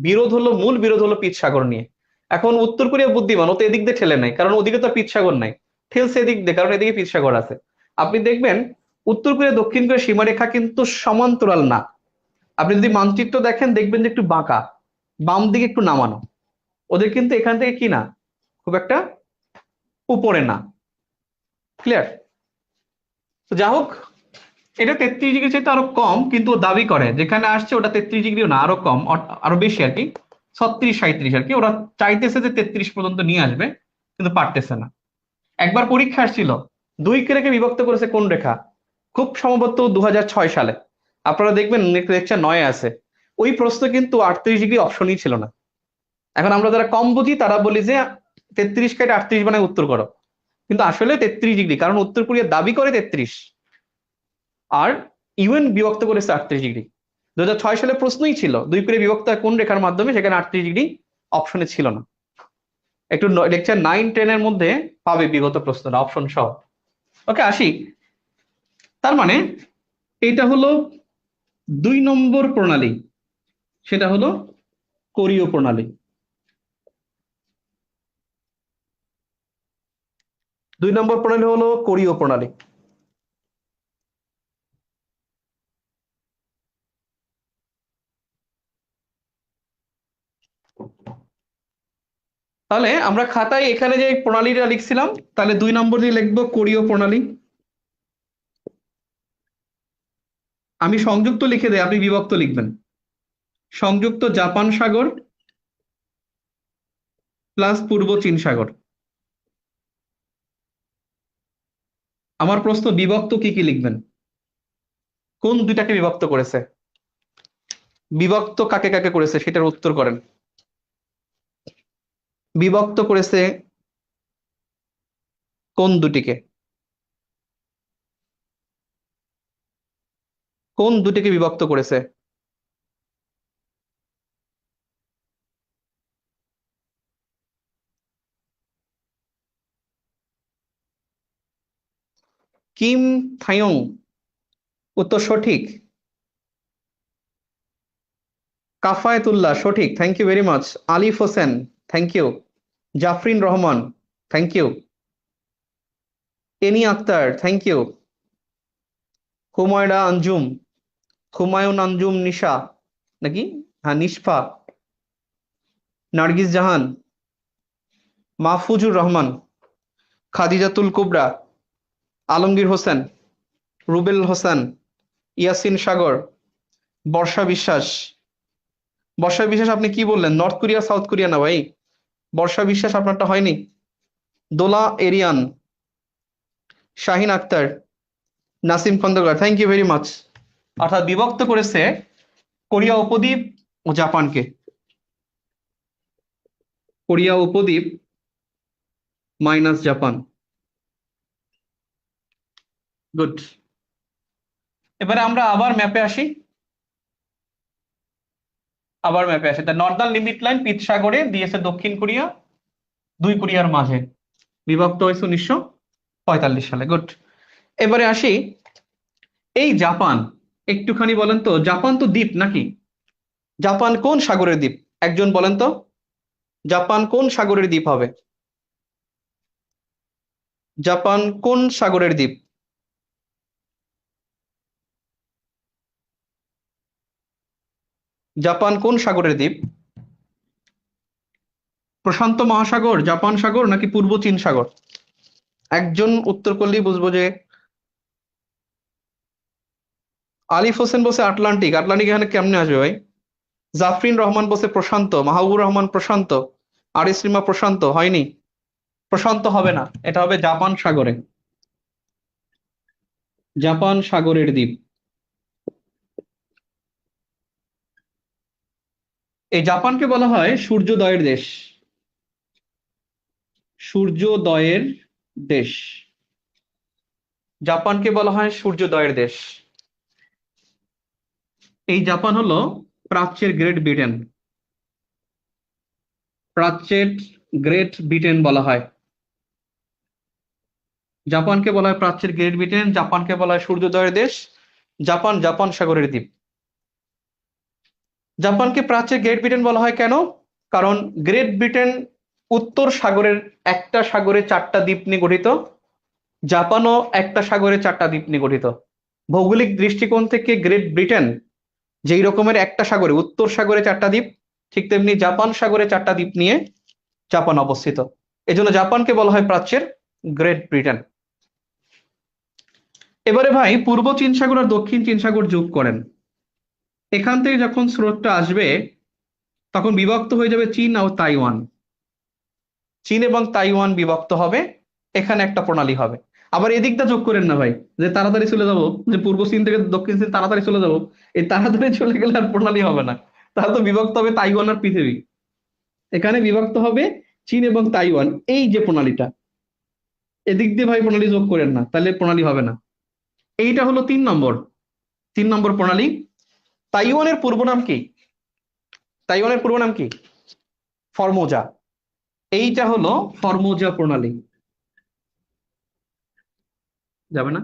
বিরোধ হলো, মূল বিরোধ হলো পিত সাগর নিয়ে। এখন উত্তর কোরিয়া বুদ্ধিমান, ও তো এদিক দিয়ে ঠেলে নাই, কারণ ওদিকে তো পিত সাগর নাই। ঠেলছে এদিক দিয়ে, কারণ এদিকে পিত সাগর আছে। আপনি দেখবেন উত্তর কোরিয়া দক্ষিণ কোরিয়া সীমারেখা কিন্তু সমান্তরাল না। আপনি যদি মানচিত্র দেখেন দেখবেন যে একটু বাঁকা, বাম দিকে একটু নামানো। ওদের কিন্তু এখান থেকে কি না, খুব একটা উপরে না। ক্লিয়ার? তো যা হোক, এটা 33 ডিগ্রি চাইতে আরো কম, কিন্তু ও দাবি করে যেখানে আসছে ওটা 33 ডিগ্রিও না, আরো কম, আরো বেশি আর কি, 36-37 আর কি। ওরা চাইতেছে যে 33 পর্যন্ত নিয়ে আসবে, কিন্তু পারতেছে না। একবার পরীক্ষা আসছিল, দুই রেখে বিভক্ত করেছে কোন রেখা? খুব সম্ভবত 2006 সালে। আপনারা দেখবেন লেকচার 9 আছে। ওই প্রশ্ন কিন্তু 38 ডিগ্রি অপশনই ছিল না। এখন আমরা যারা কম বুঝি তারা বলি যে 33 কেটে 38 বানায় উত্তর করো, কিন্তু আসলে 33 ডিগ্রি, কারণ উত্তর কোরিয়া দাবি করে 33, আর ইউএন বিভক্ত করেছে 38 ডিগ্রি। 2006 সালে প্রশ্নই ছিল দুই কোরিয়া বিভক্ত হয় কোন রেখার মাধ্যমে, সেখানে 38 ডিগ্রি অপশনে ছিল না। একটু লেকচার 9-10 এর মধ্যে পাবে বিগত প্রশ্নটা অপশন সহ। ওকে, আসি। তার মানে এটা হলো 2 নম্বর প্রণালী, সেটা হলো কোরীয় প্রণালী। 2 নম্বর প্রণালী হলো কোরীয় প্রণালী। তাহলে আমরা খাতায় এখানে যে প্রণালীটা লিখছিলাম, তাহলে 2 নম্বর দিয়ে লিখবো কোরীয় প্রণালী। আমি সংযুক্ত লিখে দেই, আপনি বিভক্ত লিখবেন। সংযুক্ত জাপান সাগর প্লাস পূর্ব চীন সাগর। আমার প্রশ্ন, বিভক্ত কি কি লিখবেন? কোন দুইটাকে বিভক্ত করেছে? বিভক্ত কাকে কাকে করেছে সেটার উত্তর করেন। বিভক্ত করেছে কোন দুটিকে? কোন দুটিকে বিভক্ত করেছে? কিম থাইয়ং, উত্তর সঠিক। কাফায়েতুল্লাহ সঠিক, thank you very much. Alif Hossain, thank you. Jafrin Rahman, thank you. Ani Akter, thank you. Humaira Anjum, Humayun Anjum Nisha নাকি, হ্যাঁ নিশফা, নার্গিস জাহান, মাহফুজুর রহমান, খাদিজাতুল কুবরা, আলমগীর হোসেন, রুবেল হোসেন, ইয়াসিন সাগর, বর্ষা বিশ্বাস। বর্ষা বিশ্বাস আপনি কি বললেন, নর্থ কোরিয়া সাউথ কোরিয়া না ভাই? বর্ষা বিশ্বাস আপনারটা হয়নি। Dola Arian, Shahin Akter, Nasim Khandakar, thank you very much. অর্থাৎ বিভক্ত করেছে কোরিয়া উপদ্বীপ ও জাপানকে। কোরিয়া উপদ্বীপ মাইনাস জাপান। গুড। এবারে আমরা আবার ম্যাপে আসি। আবার ম্যাপে আসি, দ্য নর্দার্ন লিমিট লাইন পিত সাগরে দিয়েছে দক্ষিণ কোরিয়া, দুই কোরিয়ার মাঝে, বিভক্ত হয়েছে 1945 সালে। গুড। এবারে আসি, এই জাপান, একটুখানি বলেন তো, জাপান তো দ্বীপ নাকি? জাপান কোন সাগরের দ্বীপ? একজন বলেন তো, জাপান কোন সাগরের দ্বীপ হবে? জাপান কোন সাগরের দ্বীপ? জাপান কোন সাগরের দ্বীপ? প্রশান্ত মহাসাগর, জাপান সাগর, নাকি পূর্ব চীন সাগর? একজন উত্তর করলেই বুঝবো যে। আলিফ হোসেন বসে আটলান্টিক, আটলান্টিক এখানে কেমনে আসবে ভাই? জাফরিন রহমান বসে প্রশান্ত, মাহবুবুর রহমান প্রশান্ত, আরিস রিমা প্রশান্ত, হয়নি। প্রশান্ত হবে না, এটা হবে জাপান সাগরে, জাপান সাগরের দ্বীপ। এই জাপানকে বলা হয় সূর্যোদয়ের দেশ, সূর্যোদয়ের দেশ। জাপানকে বলা হয় সূর্যোদয়ের দেশ। এই জাপান হলো প্রাচ্যের গ্রেট ব্রিটেন, প্রাচ্যের গ্রেট ব্রিটেন বলা হয়। জাপানকে বলা হয় প্রাচ্যের গ্রেট ব্রিটেন, জাপানকে বলা হয় সূর্যোদয়ের দেশ। জাপান, জাপান সাগরের দ্বীপ। জাপানকে প্রাচ্যের গ্রেট ব্রিটেন বলা হয় কেন? কারণ গ্রেট ব্রিটেন উত্তর সাগরের, একটা সাগরে চারটা দ্বীপ নিয়ে গঠিত, জাপানও একটা সাগরে চারটা দ্বীপ নিয়ে গঠিত। ভৌগোলিক দৃষ্টিকোণ থেকে গ্রেট ব্রিটেন যেই রকমের একটা সাগরে, উত্তর সাগরে চারটা দ্বীপ, ঠিক তেমনি জাপান সাগরে চারটা দ্বীপ নিয়ে জাপান অবস্থিত। এজন্য জাপানকে বলা হয় প্রাচ্যের গ্রেট ব্রিটেন। এবারে ভাই, পূর্ব চীন সাগর আর দক্ষিণ চীন সাগর যোগ করেন, এখান থেকে যখন স্রোতটা আসবে তখন বিভক্ত হয়ে যাবে চীন ও তাইওয়ান। চীন এবং তাইওয়ান বিভক্ত হবে, এখানে একটা প্রণালী হবে। আবার এদিকটা যোগ করেন না ভাই, যে তাড়াতাড়ি চলে যাব, যে পূর্ব চীন থেকে দক্ষিণ চীন তাড়াতাড়ি চলে যাব, এই তাড়াতাড়ি চলে গেলে আর প্রণালী হবে না, তাহলে তো বিভক্ত হবে তাইওয়ান আর পৃথিবী। এখানে বিভক্ত হবে চীন এবং তাইওয়ান, এই যে প্রণালীটা, এদিক দিয়ে ভাই প্রণালী যোগ করেন না, তাহলে প্রণালী হবে না। এইটা হলো 3 নম্বর, 3 নম্বর প্রণালী। তাইওয়ানের পূর্ব নাম কি? তাইওয়ানের পূর্ব নাম কি? ফর্মোজা। এইটা হলো ফর্মোজা প্রণালী। যাবে না?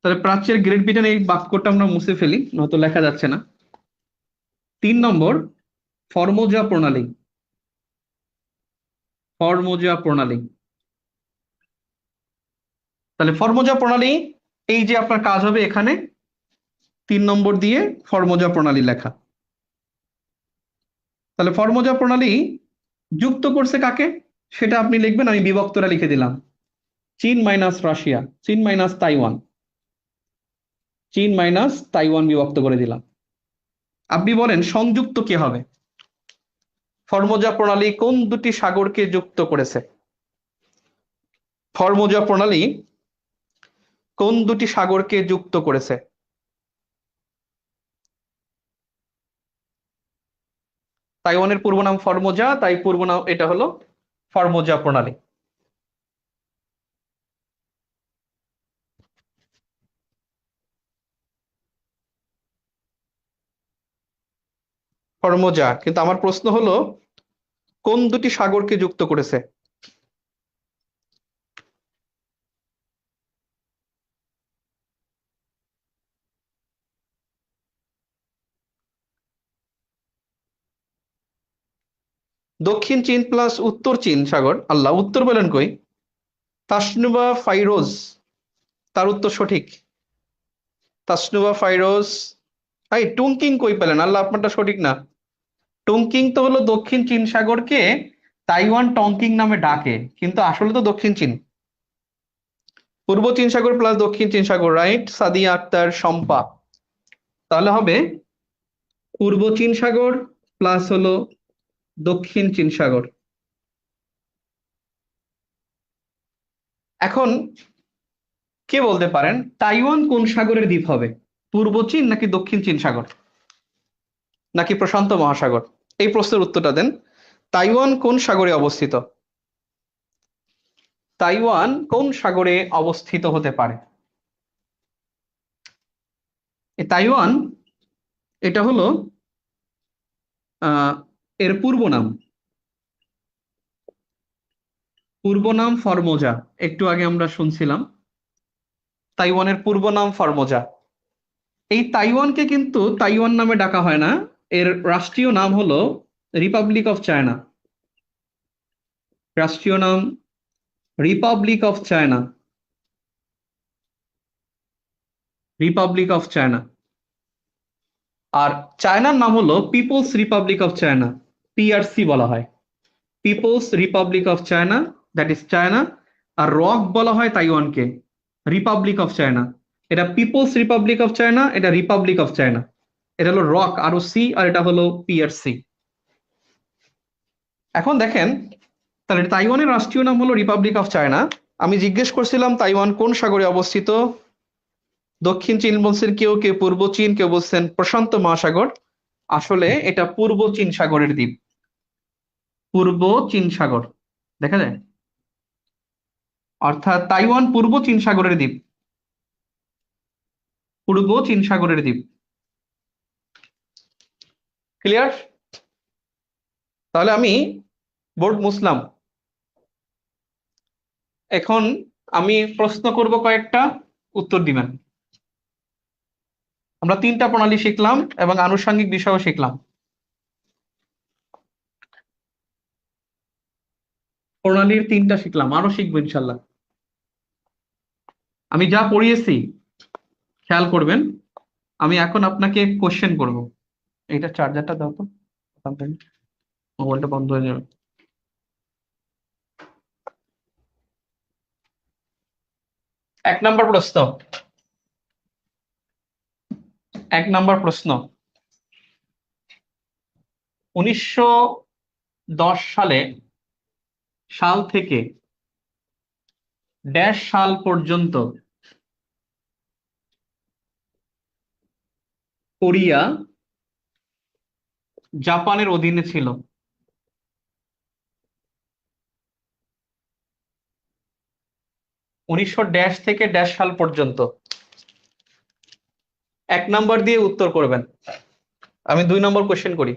তাহলে প্রাচ্যের গ্রেট ব্রিটেন, এই বাক্যটা আমরা মুছে ফেলি, নয়তো লেখা যাচ্ছে না। 3 নম্বর, ফর্মোজা প্রণালী, ফর্মোজা প্রণালী। তাহলে ফর্মোজা প্রণালী, এই যে আপনার কাজ হবে এখানে 3 নম্বর দিয়ে ফর্মোজা প্রণালী লেখা। তাহলে ফর্মোজা প্রণালী যুক্ত করছে কাকে, সেটা আপনি লিখবেন, আমি বিভক্তরা লিখে দিলাম। চীন মাইনাস রাশিয়া, চীন মাইনাস তাইওয়ান, চীন মাইনাস তাইওয়ান বিভক্ত করে দিলাম। আপনি বলেন সংযুক্ত কে হবে? ফর্মোজা প্রণালী কোন দুটি সাগরকে যুক্ত করেছে? ফর্মোজা প্রণালী কোন দুটি সাগরকে যুক্ত করেছে? তাইওয়ানের পূর্ব নাম ফর্মোজা, তাই পূর্ব নাম এটা হলো ফর্মোজা প্রণালী। ফর্মোজা, কিন্তু আমার প্রশ্ন হলো কোন দুটি সাগরকে যুক্ত করেছে? দক্ষিণ চীন প্লাস উত্তর চীন সাগর, আল্লাহ উত্তর বলেন কই? তাসনুবা ফাইরোজ, তার উত্তর সঠিক। তাসনুবা ফাইরোজ। এই টুংকিং কই পেলেন? আল্লাহ, আপনারটা সঠিক না। টুংকিং তো হলো দক্ষিণ চীন সাগরকে তাইওয়ান টংকিং নামে ডাকে, কিন্তু আসলে তো দক্ষিণ চীন। পূর্ব চীন সাগর প্লাস দক্ষিণ চীন সাগর, রাইট? সাদিয়া আক্তার, শম্পা। তাহলে হবে পূর্ব চীন সাগর প্লাস হলো দক্ষিণ চীন সাগর। এখন কে বলতে পারেন তাইওয়ান কোন সাগরের দ্বীপ হবে? পূর্ব চীন নাকি দক্ষিণ চীন সাগর নাকি প্রশান্ত মহাসাগর? এই প্রশ্নের উত্তরটা দেন। তাইওয়ান কোন সাগরে অবস্থিত? তাইওয়ান কোন সাগরে অবস্থিত হতে পারে? এই তাইওয়ান, এটা হলো আহ এর পূর্ব নাম। পূর্ব নাম ফরমোজা। একটু আগে আমরা শুনছিলাম তাইওয়ানের পূর্ব নাম ফরমোজা। এই তাইওয়ানকে কিন্তু তাইওয়ান নামে ডাকা হয় না, এর রাষ্ট্রীয় নাম হলো রিপাবলিক অফ চায়না। রাষ্ট্রীয় নাম republic of China. Republic of China. আর চায়নার নাম হলো people's republic of China, PRC বলা হয়। People's republic of China, that is China. আর রক বলা হয় তাইওয়ানকে রিপাবলিক অফ চায়না। এটা পিপলস রিপাবলিক অফ চায়না, এটা রিপাবলিক অফ চায়না। এটা হলো রক আর সি, আর এটা হলো পিআরসি। এখন দেখেন, তাহলে তাইওয়ানের রাষ্ট্রীয় নাম হলো রিপাবলিক অফ চায়না। আমি জিজ্ঞেস করছিলাম তাইওয়ান কোন সাগরে অবস্থিত। দক্ষিণ চীন বলছেন কেউ, কেউ পূর্ব চীন, কেউ বলছেন প্রশান্ত মহাসাগর। আসলে এটা পূর্ব চীন সাগরের দ্বীপ। পূর্ব চীন সাগর, দেখা যায়। অর্থাৎ তাইওয়ান পূর্ব চীন সাগরের দ্বীপ। পূর্ব চীন সাগরের দ্বীপ। ক্লিয়ার? তাহলে আমি বোর্ড মুছলাম। এখন আমি প্রশ্ন করব কয়েকটা, উত্তর দিবেন। আমরা তিনটা প্রণালী শিখলাম এবং আনুষঙ্গিক বিষয়ও শিখলাম। প্রণালীর তিনটা শিখলাম, আরো শিখবো ইনশাল্লাহ। আমি যা পড়িয়েছি খেয়াল করবেন। আমি এখন আপনাকে কোশ্চেন করব। এইটা চার্জারটা দাও তো, মোবাইলটা বন্ধ হয়ে যাবে। 1 নম্বর প্রশ্ন। 1 নম্বর প্রশ্ন। 1910 সাল থেকে ড্যাশ সাল পর্যন্ত কোরিয়া জাপানের অধীনে ছিল। 1900 ড্যাশ থেকে ড্যাশ সাল পর্যন্ত। 1 নম্বর দিয়ে উত্তর করবেন। আমি 2 নম্বর কোশ্চেন করি।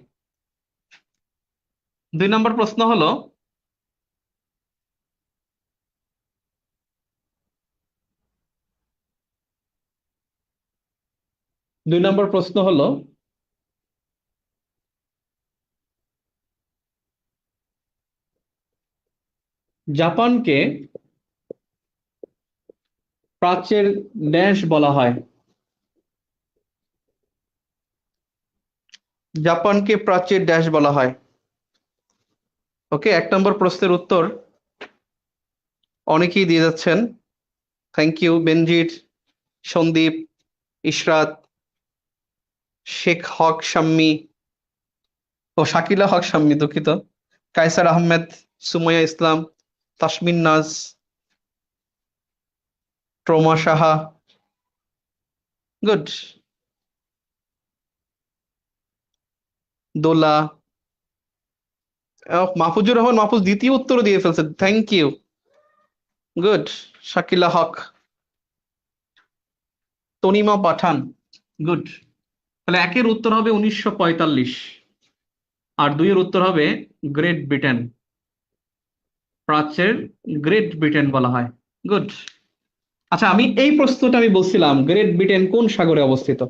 2 নম্বর প্রশ্ন হলো, 2 নম্বর প্রশ্ন হলো জাপানকে প্রাচ্যের ড্যাশ বলা হয়? জাপানকে প্রাচ্যের ড্যাশ বলা হয়? ওকে, 1 নম্বর প্রশ্নের উত্তর অনেকেই দিয়ে যাচ্ছেন। থ্যাংক ইউ বেনজির, সন্দীপ, ইশরাত, শেখ হক শাম্মী, ও শাকিলা হক শাম্মী, দুঃখিত, কায়সার আহমেদ, সুমাইয়া ইসলাম, তাসমিন নাজ, ট্রমা সাহা। গুড। দোলা, মাহফুজুর রহমান মাহফুজ দ্বিতীয় উত্তর দিয়ে ফেলছে, thank you. Good. Shakila Haque, Tanima Pathan, good. তাহলে 1-এর উত্তর হবে 1945, আর 2-এর উত্তর হবে গ্রেট ব্রিটেন। প্রাচ্যের গ্রেট ব্রিটেন বলা হয়। গুড। আচ্ছা, আমি এই প্রশ্নটা আমি বলছিলাম গ্রেট ব্রিটেন কোন সাগরে অবস্থিত?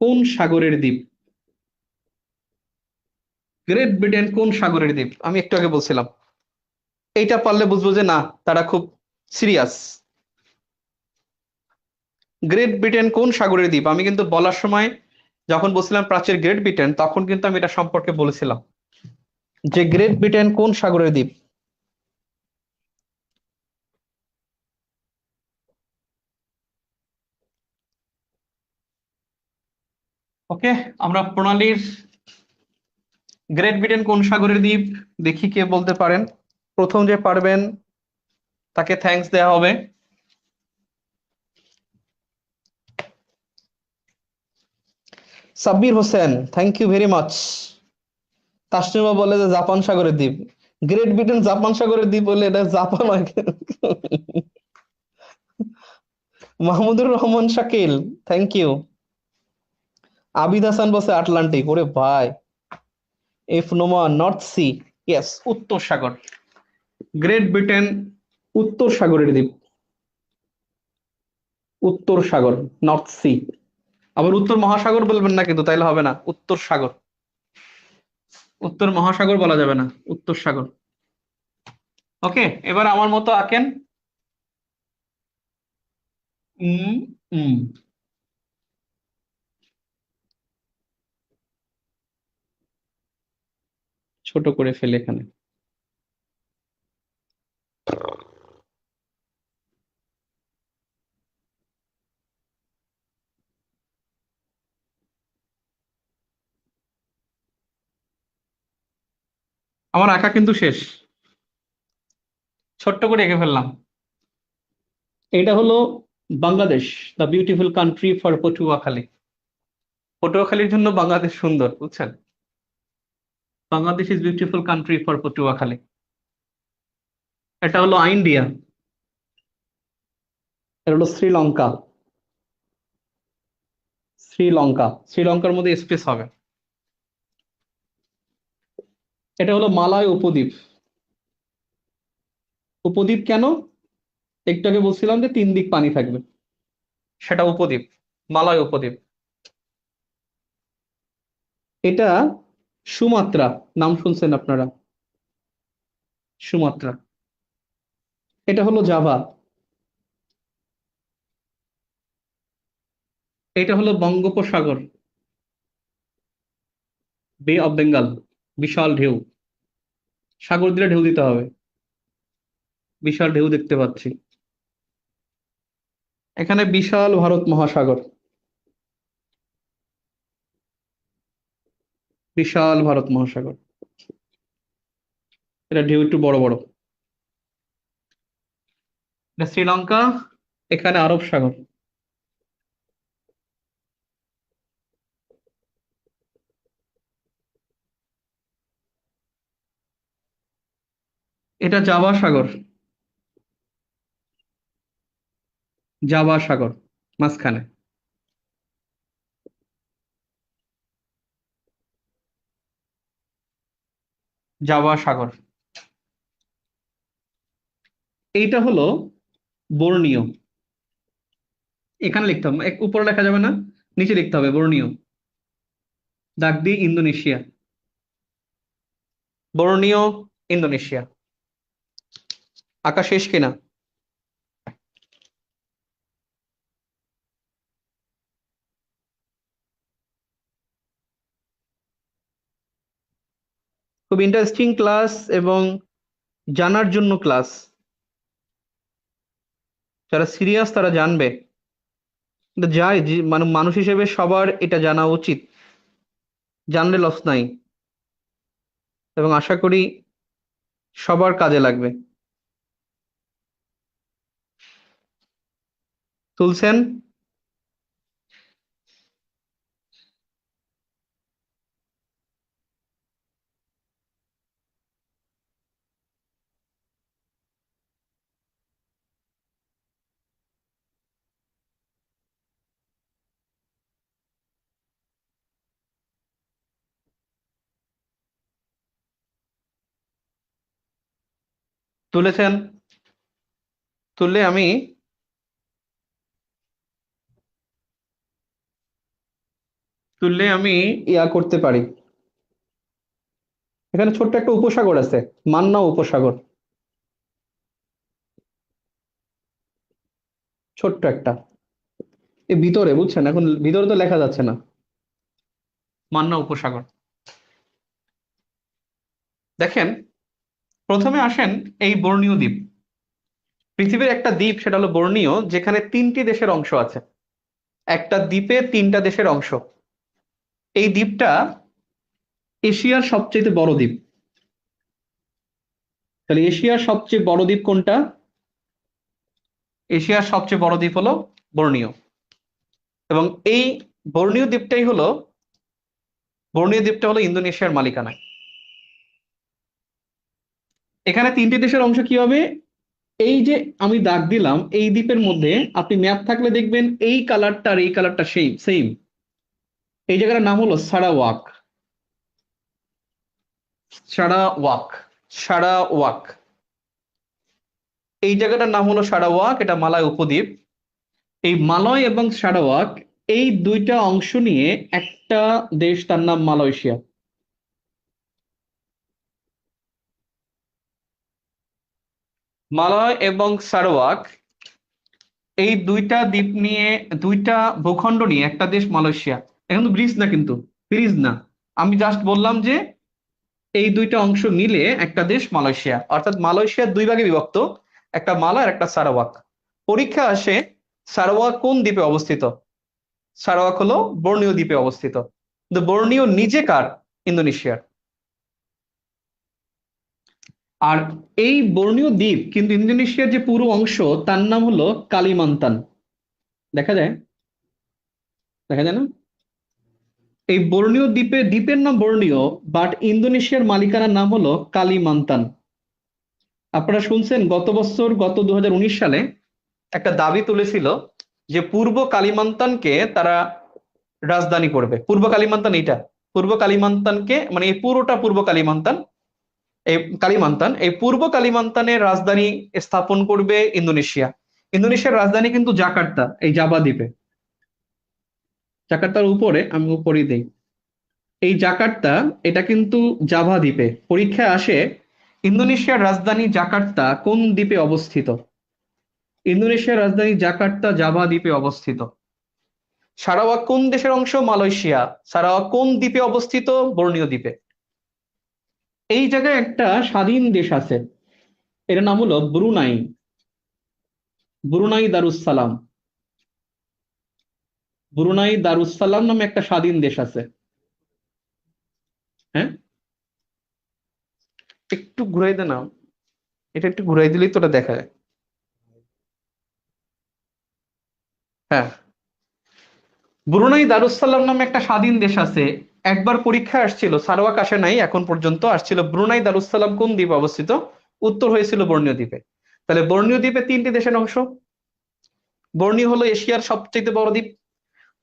কোন সাগরের দ্বীপ? গ্রেট ব্রিটেন কোন সাগরের দ্বীপ আমি একটু আগে বলছিলাম। এইটা পারলে বুঝবো যে না, তারা খুব সিরিয়াস। গ্রেট ব্রিটেন কোন সাগরের দ্বীপ? আমি কিন্তু বলার সময় যখন বলছিলাম প্রাচ্যের গ্রেট ব্রিটেন, তখন কিন্তু আমি এটা সম্পর্কে বলেছিলাম যে গ্রেট ব্রিটেন কোন সাগরের দ্বীপ। ওকে, আমরা প্রণালীর গ্রেট ব্রিটেন কোন সাগরের দ্বীপ দেখি কে বলতে পারেন। প্রথম যে পারবেন তাকে থ্যাঙ্কস দেওয়া হবে। Sabbir Hossain, thank you very much. Tasnima বলে যে জাপান সাগরের দ্বীপ। গ্রেট ব্রিটেন জাপান সাগরের দ্বীপ বলে এটা জাপান হয় কেন? Mahmudur Rahman Shakil, thank you. আবিদ হাসান বলছে আটলান্টিক। ওরে ভাই। এফ নোমা, নর্থ সি। ইয়েস, উত্তর সাগর। গ্রেট ব্রিটেন উত্তর সাগরের দ্বীপ। উত্তর সাগর, নর্থ সি। আবার উত্তর মহাসাগর বলবেন না কিন্তু, তাইলে হবে না। উত্তর সাগর, উত্তর মহাসাগর বলা যাবে না, উত্তর সাগর। ওকে, এবার আমার মতো আঁকেন। উম উম ছোট করে ফেলে এখানে। আমার আঁকা কিন্তু শেষ, ছোট্ট করে এঁকে ফেললাম। এটা হলো Bangladesh, the beautiful country for Patuakhali. পটুয়াখালীর জন্য বাংলাদেশ সুন্দর, বুঝছেন? Bangladesh is beautiful country for Patuakhali. এটা হলো ইন্ডিয়া, এটা হলো শ্রীলঙ্কা। শ্রীলঙ্কা, শ্রীলঙ্কার মধ্যে স্পেস হবে। এটা হলো মালয় উপদ্বীপ। উপদ্বীপ কেন? একটু আগে বলছিলাম যে তিন দিক পানি থাকবে, সেটা উপদ্বীপ, মালয় উপদ্বীপ। এটা সুমাত্রা, নাম শুনছেন আপনারা? সুমাত্রা। এটা হলো জাভা। এটা হলো বঙ্গোপসাগর, বে অফ বেঙ্গল। বিশাল ঢেউ, সাগর দিলে ঢেউ দিতে হবে। বিশাল ঢেউ দেখতে পাচ্ছি এখানে। বিশাল ভারত মহাসাগর, বিশাল ভারত মহাসাগর। এটা ঢেউ একটু বড় বড়। এটা শ্রীলঙ্কা, এখানে আরব সাগর। এটা জাভা সাগর, জাভা সাগর মাঝখানে। জাভা সাগর। এইটা হলো বর্ণীয়। এখানে লিখতে হবে, উপরে লেখা যাবে না, নিচে লিখতে হবে বর্ণীয়। দাগ দিয়ে ইন্দোনেশিয়া। বর্ণীয়, ইন্দোনেশিয়া। আঁকা শেষ কিনা? খুব ইন্টারেস্টিং ক্লাস এবং জানার জন্য ক্লাস। যারা সিরিয়াস তারা জানবে। কিন্তু যাই মানে মানুষ হিসেবে সবার এটা জানা উচিত, জানলে লস নাই, এবং আশা করি সবার কাজে লাগবে। তুলছেন? তুলেছেন? তুললে আমি তুললে আমি ইয়া করতে পারি। এখানে ছোট্ট একটা উপসাগর আছে, মান্না উপসাগর। ছোট্ট একটা, এই ভিতরে বুঝছেন, এখন ভিতরে তো লেখা যাচ্ছে না। মান্না উপসাগর। দেখেন, প্রথমে আসেন এই বর্ণীয় দ্বীপ। পৃথিবীর একটা দ্বীপ, সেটা হলো বর্ণীয়, যেখানে তিনটি দেশের অংশ আছে। একটা দ্বীপে তিনটা দেশের অংশ। এই দ্বীপটা এশিয়ার সবচেয়ে বড় দ্বীপ। তাহলে এশিয়ার সবচেয়ে বড় দ্বীপ কোনটা? এশিয়ার সবচেয়ে বড় দ্বীপ হলো বর্ণীয়। এবং এই বর্ণীয় দ্বীপটাই হলো বর্ণীয় দ্বীপটা হলো ইন্দোনেশিয়ার মালিকানায়। এখানে তিনটি দেশের অংশ কি হবে? এই যে আমি দাগ দিলাম, এই দ্বীপের মধ্যে আপনি ম্যাপ থাকলে দেখবেন এই কালারটা আর এই কালারটা সেম সেম। এই জায়গাটার নাম হলো সারাওয়াক। Sarawak, Sarawak. এই জায়গাটার নাম হলো সারাওয়াক, এটা মালয় উপদ্বীপ। এই মালয় এবং সারাওয়াক, এই দুইটা অংশ নিয়ে একটা দেশ, তার নাম মালয়েশিয়া। মালয় এবং সারাওয়াক, এই দুইটা দ্বীপ নিয়ে, দুইটা ভূখণ্ড নিয়ে একটা দেশ মালয়েশিয়া। এখন তো ব্রিজ না, কিন্তু ব্রিজ না, আমি জাস্ট বললাম যে এই দুইটা অংশ মিলে একটা দেশ মালয়েশিয়া, অর্থাৎ মালয়েশিয়া দুই ভাগে বিভক্ত, একটা মালয় আর একটা সারাওয়াক। পরীক্ষা আসে সারাওয়াক কোন দ্বীপে অবস্থিত? সারাওয়াক হলো বর্ণীয় দ্বীপে অবস্থিত। কিন্তু বর্ণীয় নিজে কার? ইন্দোনেশিয়ার। আর এই বর্ণীয় দ্বীপ কিন্তু ইন্দোনেশিয়ার যে পুরো অংশ, তার নাম হলো কালিমান্তান। দেখা যায়, দেখা যায় না? এই বর্ণীয় দ্বীপে, দ্বীপের নাম বর্ণীয়, বাট ইন্দোনেশিয়ার মালিকানার নাম হলো কালিমান্তান। আপনারা শুনছেন গত বছর, গত 2019 সালে একটা দাবি তুলেছিল যে পূর্ব কালিমান্তানকে তারা রাজধানী করবে। পূর্ব কালিমান্তান এইটা, পূর্ব কালিমান্তানকে, মানে এই পুরোটা পূর্ব কালিমান্তান, এই কালিমান্তান, এই পূর্ব কালিমান্তানের রাজধানী স্থাপন করবে ইন্দোনেশিয়া। ইন্দোনেশিয়ার রাজধানী কিন্তু জাকার্তা, এই জাভা দ্বীপে। জাকার্তার উপরে, আমি উপরেই দেই, এই জাকার্তা, এটা কিন্তু জাভা দ্বীপে। পরীক্ষায় আসে ইন্দোনেশিয়ার রাজধানী জাকার্তা কোন দ্বীপে অবস্থিত? ইন্দোনেশিয়ার রাজধানী জাকার্তা জাভা দ্বীপে অবস্থিত। সারাওয়াক কোন দেশের অংশ? মালয়েশিয়া। সারাওয়াক কোন দ্বীপে অবস্থিত? বর্ণীয় দ্বীপে। এই জায়গায় একটা স্বাধীন দেশ আছে, এর নাম হলো Brunei. Brunei Darussalam. Brunei Darussalam নামে একটা স্বাধীন দেশ আছে। হ্যাঁ, একটু ঘুরাই দে না, এটা একটু ঘুরাই দিলেই তো ওটা দেখা যায়। হ্যাঁ, ব্রুনাই দারুসালাম নামে একটা স্বাধীন দেশ আছে। একবার পরীক্ষায় আসছিল, সারাওয়াক আসে নাই এখন পর্যন্ত, আসছিল ব্রুনাই দারুসালাম কোন দ্বীপে অবস্থিত? উত্তর হয়েছিল বর্ণীয় দ্বীপে। তাহলে বর্ণীয় দ্বীপে তিনটি দেশের অংশ। বর্ণীয় হলো এশিয়ার সবচেয়ে বড় দ্বীপ।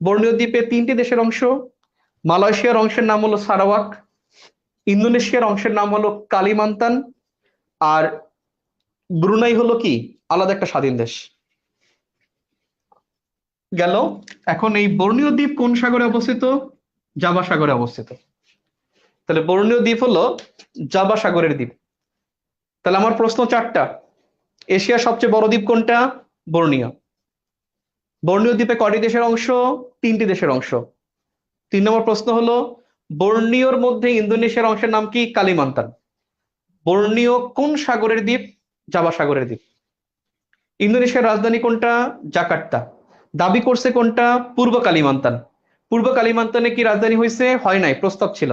বর্ণীয় দ্বীপে তিনটি দেশের অংশ। মালয়েশিয়ার অংশের নাম হলো সারাওয়াক, ইন্দোনেশিয়ার অংশের নাম হলো কালিমান্তান, আর ব্রুনাই হলো কি, আলাদা একটা স্বাধীন দেশ। গেল। এখন এই বর্ণীয় দ্বীপ কোন সাগরে অবস্থিত? জাভা সাগরে অবস্থিত। তাহলে বর্ণীয় দ্বীপ হলো জাভা সাগরের দ্বীপ। তাহলে আমার প্রশ্ন চারটা। এশিয়ার সবচেয়ে বড় দ্বীপ কোনটা? বর্ণীয়। বর্ণীয় দ্বীপে কয়টি দেশের অংশ? তিনটি দেশের অংশ। 3 নম্বর প্রশ্ন হলো, বর্ণীয়র মধ্যে ইন্দোনেশিয়ার অংশের নাম কি? কালিমান্তান। বর্ণীয় কোন সাগরের দ্বীপ? জাভা সাগরের দ্বীপ। ইন্দোনেশিয়ার রাজধানী কোনটা? জাকার্তা। দাবি করছে কোনটা? পূর্ব কালিমান্তান। পূর্ব কালিমান্তানে কি রাজধানী হয়েছে? হয় নাই, প্রস্তাব ছিল।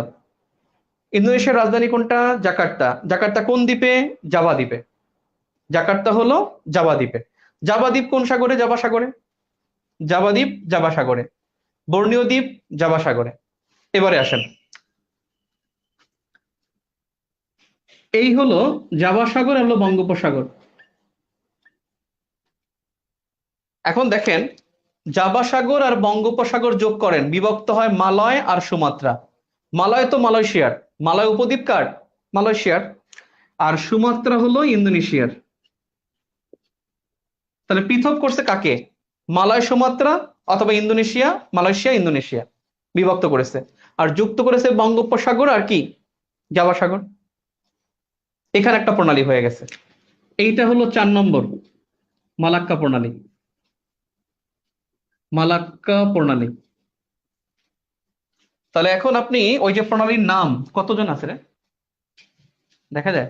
ইন্দোনেশিয়ার রাজধানী কোনটা? জাকার্তা। জাকার্তা কোন দ্বীপে? জাভা দ্বীপে। জাকার্তা হলো জাভা দ্বীপে। জাভা দ্বীপ কোন সাগরে? জাভা সাগরে। জাভা দ্বীপ জাভা সাগরে। বর্ণীয় দ্বীপ জাভা সাগরে। এবারে আসেন, এই হলো জাভা সাগর, হলো বঙ্গোপসাগর। এখন দেখেন, জাভা সাগর আর বঙ্গোপসাগর যোগ করেন, বিভক্ত হয় মালয় আর সুমাত্রা। মালয় তো মালয়েশিয়ার, মালয় উপদ্বীপ কার? মালয়েশিয়ার। আর সুমাত্রা হলো ইন্দোনেশিয়ার। তাহলে পৃথক করছে কাকে? মালয় সুমাত্রা, অথবা ইন্দোনেশিয়া মালয়েশিয়া ইন্দোনেশিয়া, বিভক্ত করেছে। আর যুক্ত করেছে বঙ্গোপসাগর আর কি, জাভা সাগর। এখানে একটা প্রণালী হয়ে গেছে। এইটা হলো 4 নম্বর, মালাক্কা প্রণালী। মালাক্কা প্রণালী। তাহলে এখন আপনি ওই যে প্রণালীর নাম কতজন আছে রে, দেখা যায়?